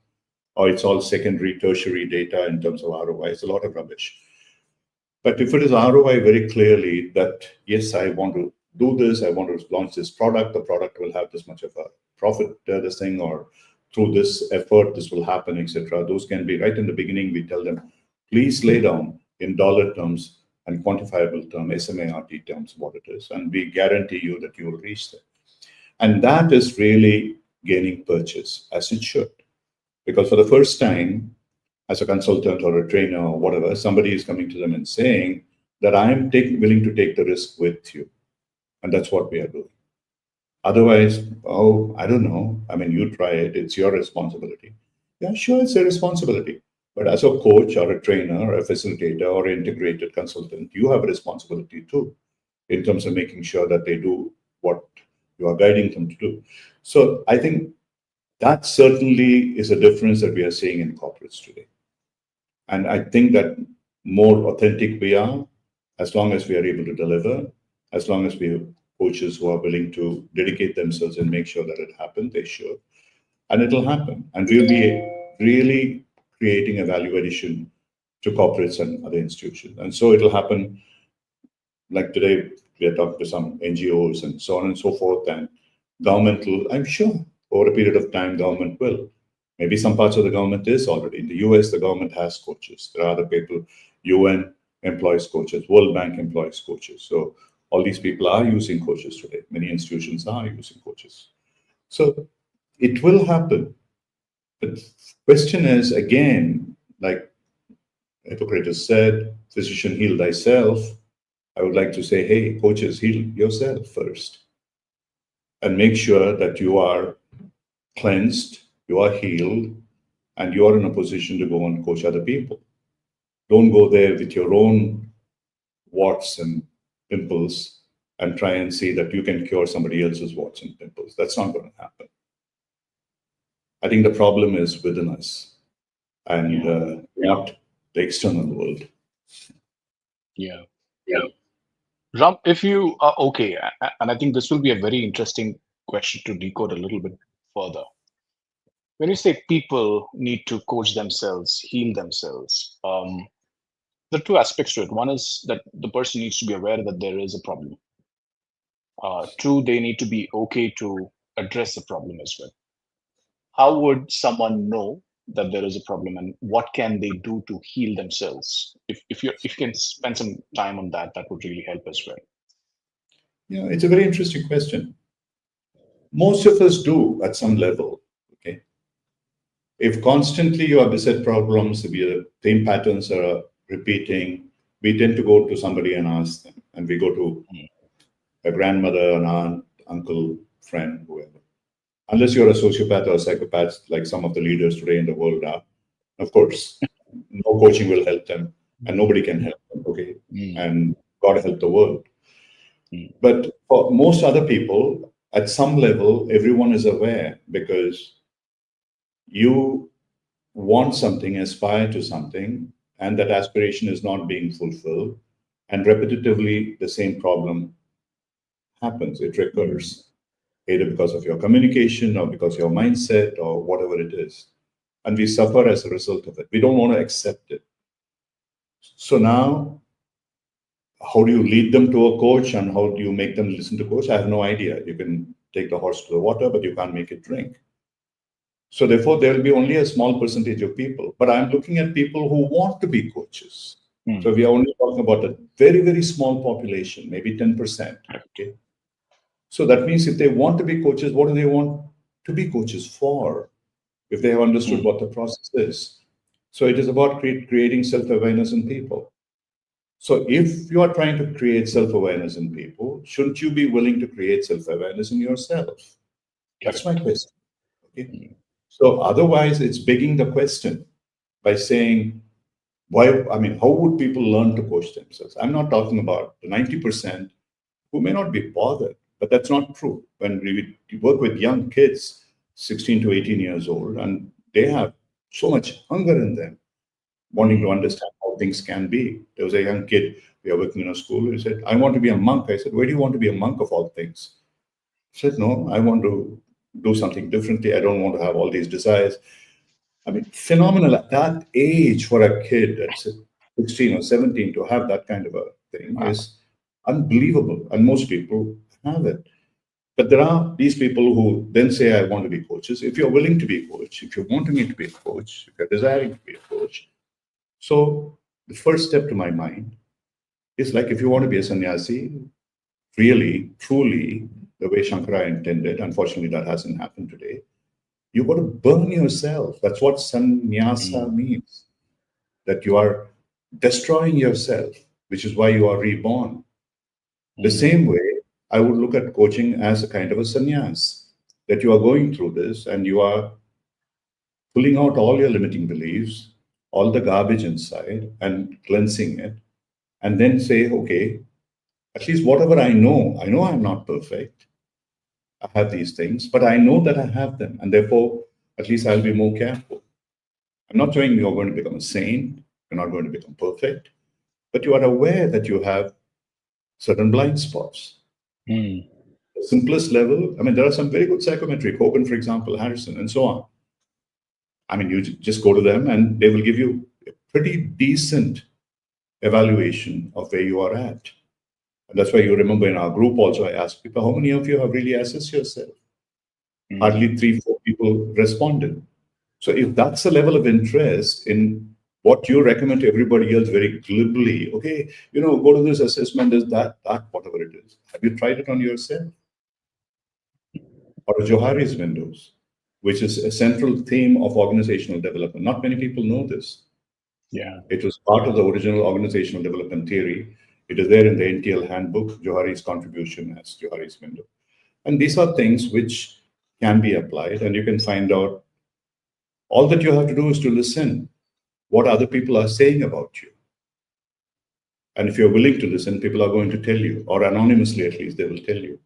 Or it's all secondary, tertiary data in terms of ROI. It's a lot of rubbish. But if it is ROI very clearly that, yes, I want to do this, I want to launch this product, the product will have this much of a profit, this thing, or through this effort, this will happen, etc. Those can be right in the beginning. We tell them, please lay down in dollar terms and quantifiable term, SMART terms, what it is. And we guarantee you that you will reach that. And that is really gaining purchase, as it should. Because for the first time, as a consultant or a trainer or whatever, somebody is coming to them and saying that I am willing to take the risk with you. And that's what we are doing. Otherwise, oh, I don't know. I mean, you try it. It's your responsibility. Yeah, sure, it's a responsibility. But as a coach or a trainer or a facilitator or integrated consultant, you have a responsibility too, in terms of making sure that they do what you are guiding them to do. So I think that certainly is a difference that we are seeing in corporates today. And I think that more authentic we are, as long as we are able to deliver, as long as we have coaches who are willing to dedicate themselves and make sure that it happens, they should. And it'll happen. And we'll be really creating a value addition to corporates and other institutions. And so it'll happen, like today, we are talking to some NGOs and so on and so forth, and governmental, I'm sure, over a period of time, government will. Maybe some parts of the government is already. In the US, the government has coaches. There are other people, UN employs coaches, World Bank employs coaches. So all these people are using coaches today. Many institutions are using coaches. So it will happen. But the question is, again, like Hippocrates said, physician, heal thyself. I would like to say, hey, coaches, heal yourself first. And make sure that you are cleansed, you are healed, and you're in a position to go and coach other people. Don't go there with your own warts and pimples and try and see that you can cure somebody else's warts and pimples. That's not going to happen. I think the problem is within us and not the external world. Yeah. Ram, if you are okay, and I think this will be a very interesting question to decode a little bit further. When you say people need to coach themselves, heal themselves, there are two aspects to it. One is that the person needs to be aware that there is a problem. Two, they need to be okay to address the problem as well. How would someone know that there is a problem, and what can they do to heal themselves? If you can spend some time on that, that would really help as well. Yeah, it's a very interesting question. Most of us do at some level. Okay, if constantly you have beset problems, if your same patterns are repeating, we tend to go to somebody and ask them, and we go to a grandmother, an aunt, uncle, friend, whoever. Unless you're a sociopath or a psychopath, like some of the leaders today in the world are, of course, no coaching will help them, and nobody can help them. Okay, and God help the world. But for most other people, at some level, everyone is aware because you want something, aspire to something, and that aspiration is not being fulfilled, and repetitively the same problem happens. It recurs, either because of your communication or because of your mindset or whatever it is. And we suffer as a result of it. We don't want to accept it. So now, how do you lead them to a coach and how do you make them listen to coach? I have no idea. You can take the horse to the water, but you can't make it drink. So therefore, there will be only a small percentage of people. But I'm looking at people who want to be coaches. So we are only talking about a very, very small population, maybe 10%. Okay. So that means if they want to be coaches, what do they want to be coaches for? If they have understood what the process is. So it is about creating self-awareness in people. So if you are trying to create self-awareness in people, shouldn't you be willing to create self-awareness in yourself? That's my question. Okay. So otherwise, it's begging the question by saying, why? I mean, how would people learn to coach themselves? I'm not talking about the 90% who may not be bothered, but that's not true. When we work with young kids, 16 to 18 years old, and they have so much hunger in them, wanting to understand how things can be. There was a young kid, we are working in a school, he said, I want to be a monk. I said, where do you want to be a monk of all things? He said, no, I want to do something differently. I don't want to have all these desires. I mean, phenomenal at that age for a kid at 16 or 17 to have that kind of a thing is unbelievable. And most people have it. But there are these people who then say, I want to be coaches. If you're willing to be a coach, if you want me to be a coach, if you're desiring to be a coach. So the first step to my mind is like, if you want to be a sannyasi, really, truly, the way Shankara intended, unfortunately, that hasn't happened today. You've got to burn yourself. That's what sannyasa means. That you are destroying yourself, which is why you are reborn. The same way, I would look at coaching as a kind of a sannyas, that you are going through this and you are pulling out all your limiting beliefs, all the garbage inside and cleansing it, and then say, okay, at least whatever I know I'm not perfect. I have these things, but I know that I have them, and therefore, at least I'll be more careful. I'm not saying you're going to become a saint, you're not going to become perfect, but you are aware that you have certain blind spots. The simplest level, I mean, there are some very good psychometry, Hogan, for example, Harrison, and so on. I mean, you just go to them and they will give you a pretty decent evaluation of where you are at. And that's why you remember in our group also, I asked people, how many of you have really assessed yourself? Hardly 3-4 people responded. So if that's a level of interest in what you recommend to everybody else very glibly, okay, go to this assessment, is that, whatever it is. Have you tried it on yourself? Or Johari's windows, which is a central theme of organizational development. Not many people know this. Yeah. It was part of the original organizational development theory. It is there in the NTL handbook, Johari's contribution as Johari's window. And these are things which can be applied, and you can find out All that you have to do is to listen what other people are saying about you. And if you're willing to listen, people are going to tell you, or anonymously at least, they will tell you.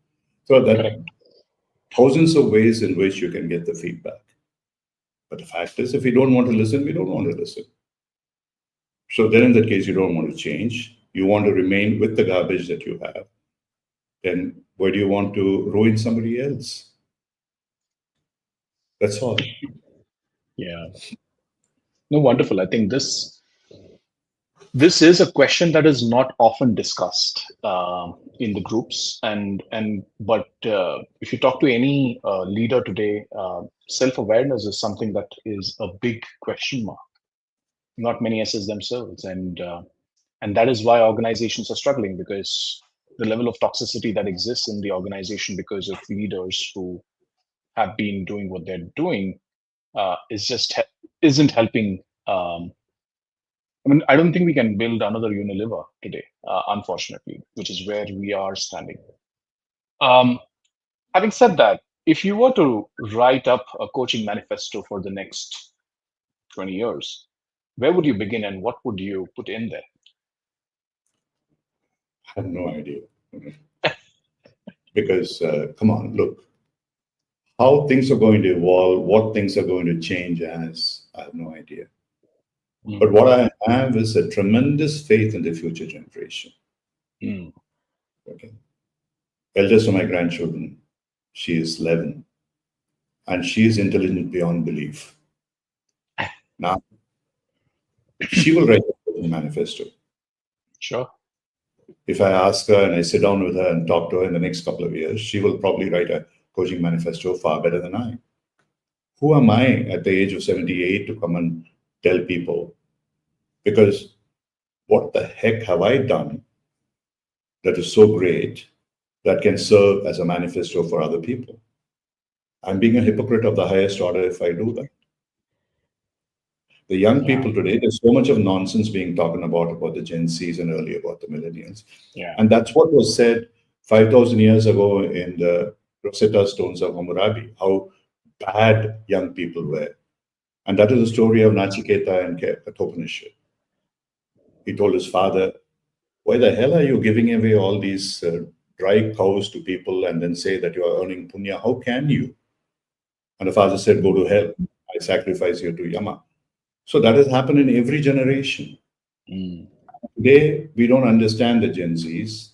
So that Correct. thousands of ways in which you can get the feedback. But the fact is, if we don't want to listen, we don't want to listen. So then in that case, you don't want to change. You want to remain with the garbage that you have. Then why do you want to ruin somebody else? That's all. Yeah. No, wonderful. I think this is a question that is not often discussed in the groups, but if you talk to any leader today, self-awareness is something that is a big question mark. Not many assess themselves, and that is why organizations are struggling, because the level of toxicity that exists in the organization because of leaders who have been doing what they're doing isn't helping. I mean, I don't think we can build another Unilever today, unfortunately, which is where we are standing. Um, Having said that, if you were to write up a coaching manifesto for the next 20 years, where would you begin and what would you put in there? I have no idea. Because, come on, look, how things are going to evolve, what things are going to change as, I have no idea. But what I have is a tremendous faith in the future generation. Okay. Eldest of my grandchildren, she is 11, and she is intelligent beyond belief. Now, she will write a manifesto. Sure. If I ask her and I sit down with her and talk to her in the next couple of years, she will probably write a coaching manifesto far better than I. Who am I at the age of 78 to come and tell people? Because what the heck have I done that is so great that can serve as a manifesto for other people? I'm being a hypocrite of the highest order if I do that. The young people today, there's so much of nonsense being talked about the Gen Zs and earlier about the millennials. Yeah. And that's what was said 5,000 years ago in the Rosetta Stones of Hammurabi, how bad young people were. And that is the story of Nachiketa and Kathopanishad. He told his father, why the hell are you giving away all these dry cows to people and then say that you are earning punya? How can you? And the father said, go to hell. I sacrifice you to Yama. So that has happened in every generation. Today, we don't understand the Gen Zs,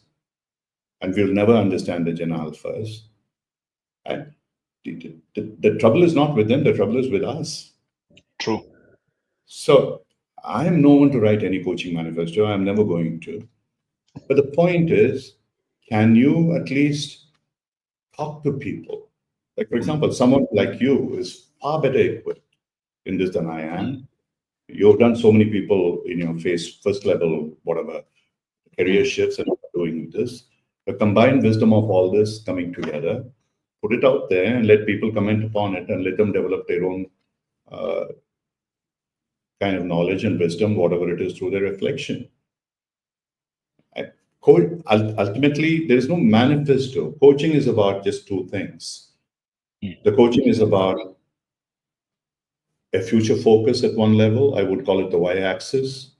and we'll never understand the Gen Alphas. And the trouble is not with them, the trouble is with us. True. So I am no one to write any coaching manifesto. I'm never going to. But the point is, can you at least talk to people? Like, for example, someone like you is far better equipped in this than I am. You've done so many people in your first level, whatever, career shifts and doing this. The combined wisdom of all this coming together, put it out there and let people comment upon it and let them develop their own kind of knowledge and wisdom, whatever it is, through their reflection. Ultimately, there is no manifesto. Coaching is about just two things. The coaching is about a future focus at one level. I would call it the y-axis.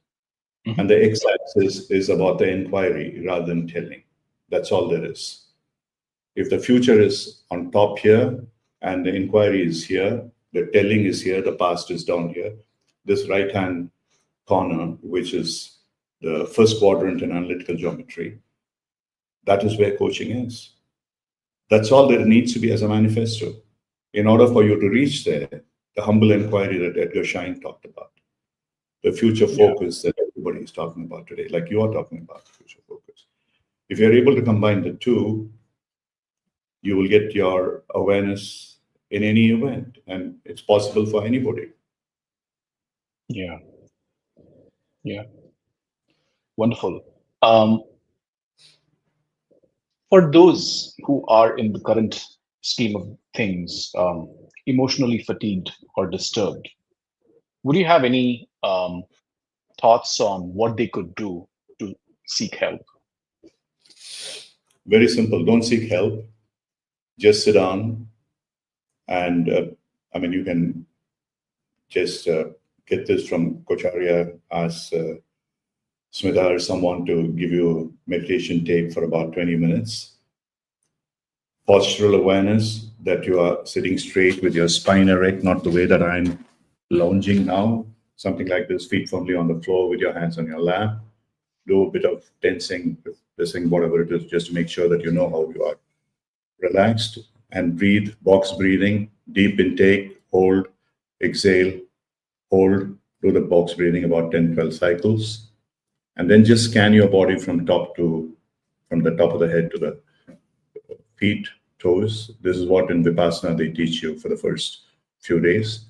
And the x-axis is about the inquiry rather than telling. That's all there is. If the future is on top here and the inquiry is here, the telling is here, the past is down here, this right-hand corner, which is the first quadrant in analytical geometry, that is where coaching is. That's all there needs to be as a manifesto. In order for you to reach there, the humble inquiry that Edgar Schein talked about, the future focus that everybody is talking about today, like you are talking about future focus. If you're able to combine the two, you will get your awareness in any event, and it's possible for anybody. Yeah. Wonderful. For those who are in the current scheme of things, emotionally fatigued or disturbed, would you have any thoughts on what they could do to seek help? Very simple. Don't seek help. Just sit down and, you can just get this from Coacharya, ask Smita or someone to give you a meditation tape for about 20 minutes. Postural awareness, that you are sitting straight with your spine erect, not the way that I'm lounging now, something like this, feet firmly on the floor with your hands on your lap. Do a bit of tensing, whatever it is, just to make sure that you know how you are. Relaxed and breathe, box breathing, deep intake, hold, exhale, hold, do the box breathing about 10, 12 cycles. And then just scan your body from the top of the head to the feet, toes. This is what in Vipassana they teach you for the first few days.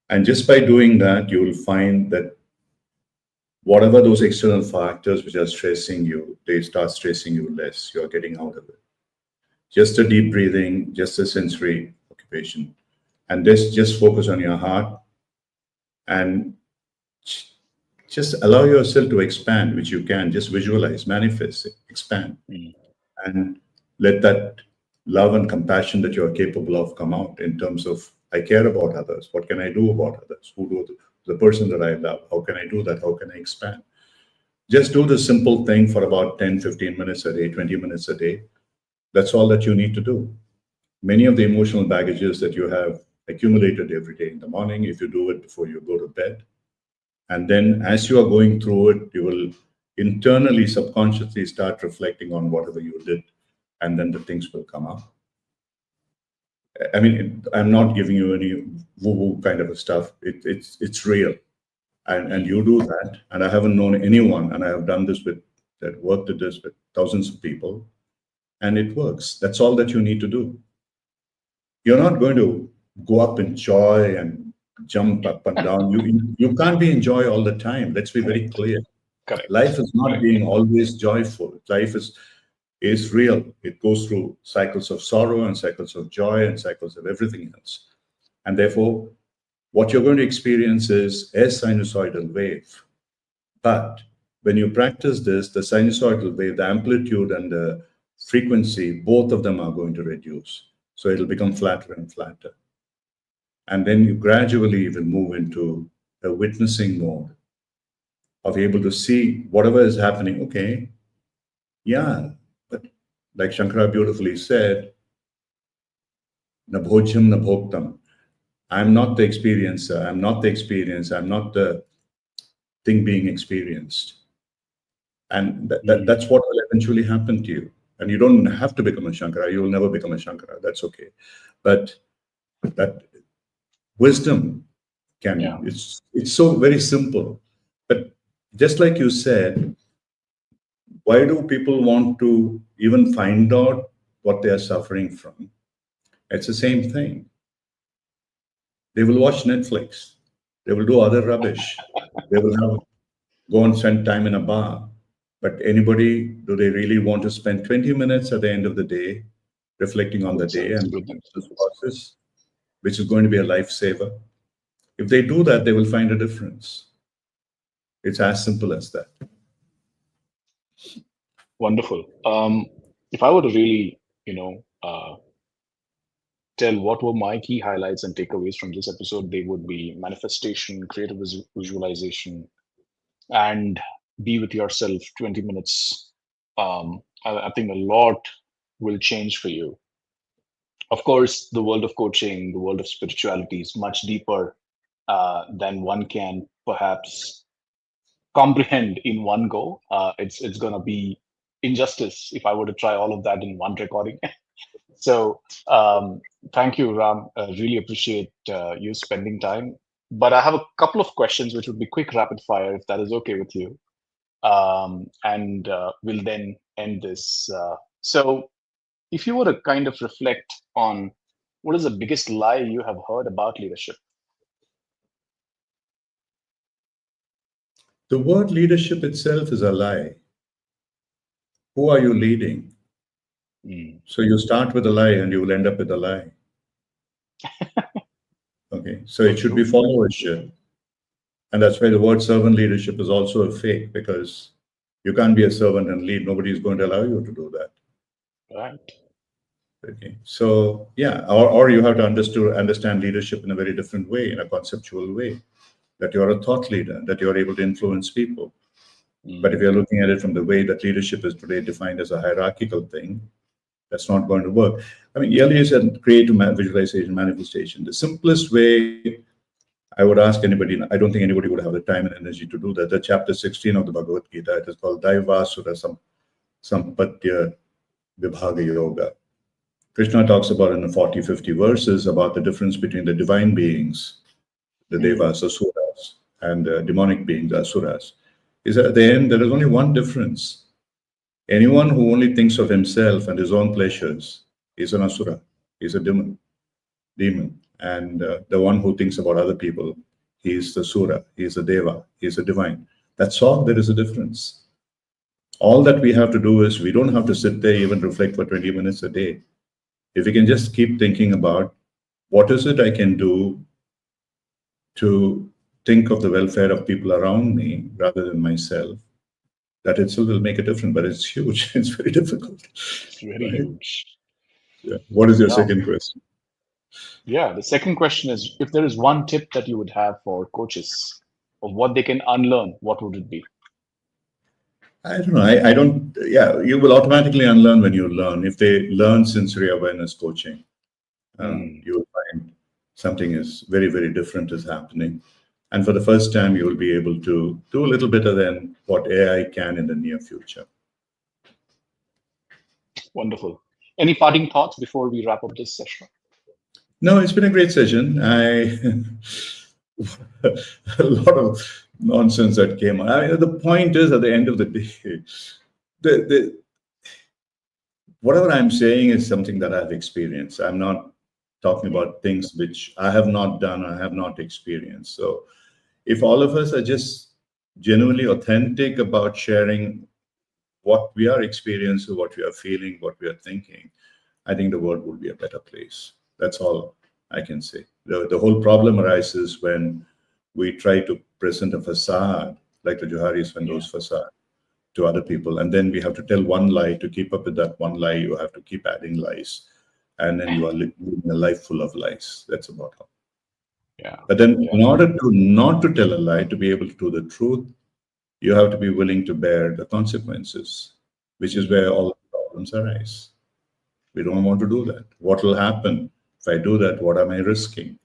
And just by doing that, you will find that whatever those external factors which are stressing you, they start stressing you less. You're getting out of it. Just a deep breathing, just a sensory occupation. And this, just focus on your heart and just allow yourself to expand, which you can. Just visualize, manifest, expand. And let that love and compassion that you are capable of come out in terms of, I care about others. What can I do about others? Who do the person that I love? How can I do that? How can I expand? Just do the simple thing for about 10, 15 minutes a day, 20 minutes a day. That's all that you need to do. Many of the emotional baggages that you have accumulated every day in the morning, if you do it before you go to bed, and then as you are going through it, you will internally, subconsciously start reflecting on whatever you did, and then the things will come up. I mean, I'm not giving you any woo-woo kind of a stuff. It's real. And you do that. And I haven't known anyone, and I have done this that worked at this with thousands of people, and it works. That's all that you need to do. You're not going to go up in joy and jump up and down. You can't be in joy all the time. Let's be very clear. Correct. Life is not being always joyful. Life is real. It goes through cycles of sorrow and cycles of joy and cycles of everything else. And therefore, what you're going to experience is a sinusoidal wave. But when you practice this, the sinusoidal wave, the amplitude and the frequency, both of them are going to reduce. So it'll become flatter and flatter. And then you gradually even move into a witnessing mode of able to see whatever is happening. Okay, yeah, but like Shankara beautifully said, na bhojyam na bhoktam. I'm not the experiencer. I'm not the experience. I'm not the thing being experienced. And that's what will eventually happen to you. And you don't have to become a Shankara. You will never become a Shankara. That's okay. But that wisdom can, it's so very simple. But just like you said, why do people want to even find out what they are suffering from? It's the same thing. They will watch Netflix. They will do other rubbish. They will go and spend time in a bar. But do they really want to spend 20 minutes at the end of the day reflecting on the day and this process, which is going to be a lifesaver? If they do that, they will find a difference. It's as simple as that. Wonderful. If I were to really, tell what were my key highlights and takeaways from this episode, they would be manifestation, creative visualization, and be with yourself 20 minutes. I think a lot will change for you. Of course, the world of coaching, the world of spirituality is much deeper than one can perhaps comprehend in one go. It's going to be injustice if I were to try all of that in one recording. So thank you, Ram. Really appreciate you spending time. But I have a couple of questions which would be quick rapid fire, if that is okay with you. And we'll then end this. So if you were to kind of reflect on what is the biggest lie you have heard about leadership? The word leadership itself is a lie. Who are you leading? So you start with a lie and you will end up with a lie. Okay, so it should be followership. And that's why the word servant leadership is also a fake, because you can't be a servant and lead. Nobody is going to allow you to do that. Right. Okay. So yeah, or you have to understand leadership in a very different way, in a conceptual way, that you're a thought leader, that you're able to influence people. But if you're looking at it from the way that leadership is today defined as a hierarchical thing, that's not going to work. I mean, earlier you said creative visualization, manifestation. The simplest way I would ask anybody, I don't think anybody would have the time and energy to do that. The chapter 16 of the Bhagavad Gita, it is called Daivasura Sampatya Vibhaga Yoga. Krishna talks about in the 40, 50 verses about the difference between the divine beings, the devas, asuras, and the demonic beings, asuras. Is that at the end, there is only one difference. Anyone who only thinks of himself and his own pleasures is an asura, is a demon. And the one who thinks about other people, he is the sura, he is a deva, he is a divine. That's all there is a difference. All that we have to do is we don't have to sit there even reflect for 20 minutes a day. If we can just keep thinking about what is it I can do to think of the welfare of people around me rather than myself, that itself will make a difference. But it's huge. It's very difficult. It's very Right? huge. Yeah. What is your Yeah. second question? Yeah. The second question is, if there is one tip that you would have for coaches of what they can unlearn, what would it be? I don't know. I don't. Yeah, you will automatically unlearn when you learn. If they learn sensory awareness coaching, you will find something is very, very different is happening. And for the first time, you will be able to do a little better than what AI can in the near future. Wonderful. Any parting thoughts before we wrap up this session? No, it's been a great session. A lot of nonsense that came. I mean, the point is, at the end of the day, the whatever I'm saying is something that I've experienced. I'm not talking about things which I have not done, I have not experienced. So if all of us are just genuinely authentic about sharing what we are experiencing, what we are feeling, what we are thinking, I think the world will be a better place. That's all I can say. The whole problem arises when we try to present a facade, like the Johari Svendo's facade, to other people. And then we have to tell one lie. To keep up with that one lie, you have to keep adding lies. And then you are living a life full of lies. That's about all. Yeah. But then in order to not to tell a lie, to be able to do the truth, you have to be willing to bear the consequences, which is where all the problems arise. We don't want to do that. What will happen if I do that? What am I risking?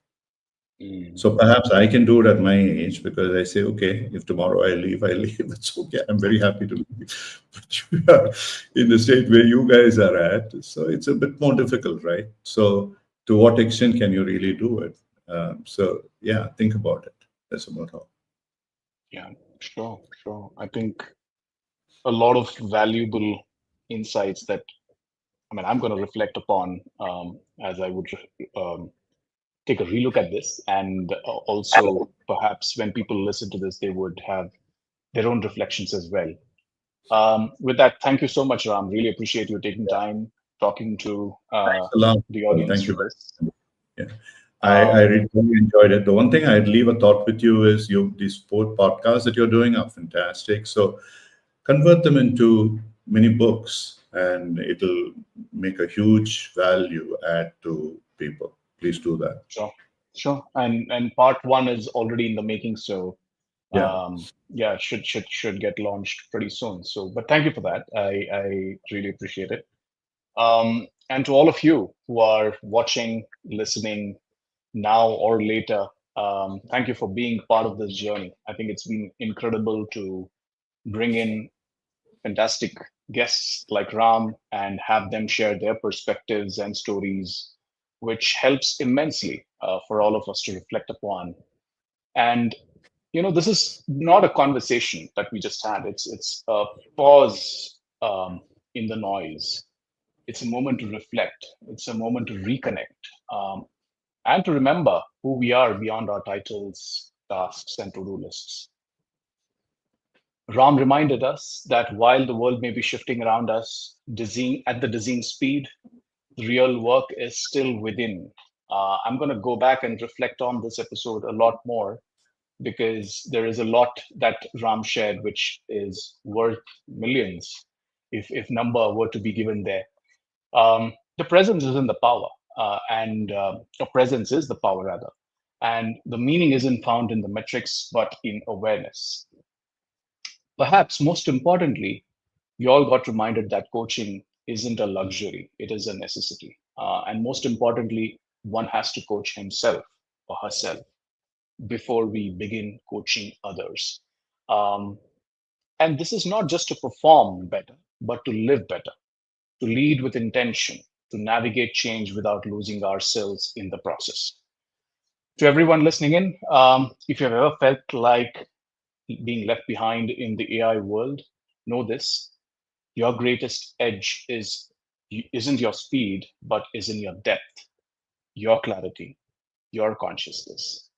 So perhaps I can do it at my age because I say, okay, if tomorrow I leave, I leave. It's okay. I'm very happy to leave. But you are in the state where you guys are at. So it's a bit more difficult, right? So to what extent can you really do it? So yeah, think about it. That's about all. Yeah, sure. I think a lot of valuable insights that I'm going to reflect upon as I would take a relook at this, and also perhaps when people listen to this, they would have their own reflections as well. With that, thank you so much, Ram. Really appreciate you taking time talking to Thanks a lot. the audience Thank you. for this. Yeah. I really enjoyed it. The one thing I'd leave a thought with you is these sport podcasts that you're doing are fantastic. So convert them into mini books and it'll make a huge value add to people. Please do that. Sure. And part one is already in the making, so Yeah. yeah, should get launched pretty soon. So, but thank you for that. I really appreciate it. And to all of you who are watching, listening now or later, thank you for being part of this journey. I think it's been incredible to bring in fantastic guests like Ram and have them share their perspectives and stories, which helps immensely for all of us to reflect upon. And this is not a conversation that we just had. It's a pause in the noise. It's a moment to reflect. It's a moment to reconnect, and to remember who we are beyond our titles, tasks, and to-do lists. Ram reminded us that while the world may be shifting around us, at the dizzying speed, the real work is still within. I'm going to go back and reflect on this episode a lot more because there is a lot that Ram shared, which is worth millions if number were to be given there. The presence is in the power, and presence is the power rather. And the meaning isn't found in the metrics, but in awareness. Perhaps most importantly, we all got reminded that coaching isn't a luxury, it is a necessity. And most importantly, one has to coach himself or herself before we begin coaching others. Um, and this is not just to perform better, but to live better, to lead with intention, to navigate change without losing ourselves in the process. To everyone listening in, if you've ever felt like being left behind in the AI world, know this: your greatest edge isn't your speed, but is in your depth, your clarity, your consciousness.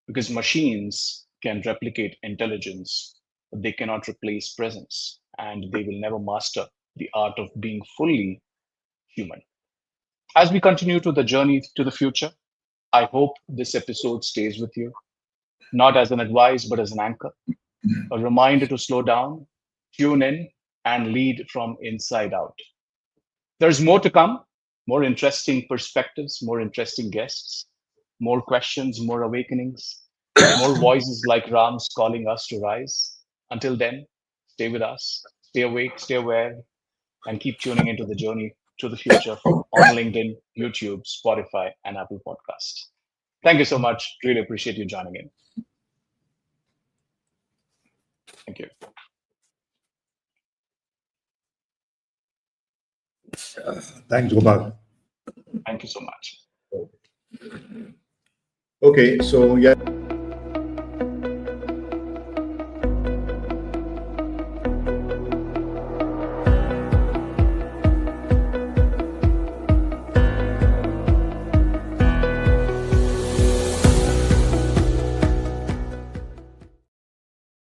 Because machines can replicate intelligence, but they cannot replace presence, and they will never master the art of being fully human. As we continue to the journey to the future, I hope this episode stays with you, not as an advice, but as an anchor, a reminder to slow down, tune in, and lead from inside out. There's more to come, more interesting perspectives, more interesting guests, more questions, more awakenings, more voices like Ram's calling us to rise. Until then, stay with us, stay awake, stay aware, and keep tuning into the journey to the future on LinkedIn, YouTube, Spotify, and Apple Podcasts. Thank you so much. Really appreciate you joining in. Thank you. Thanks, Gopal. Thank you so much. Okay, so yeah.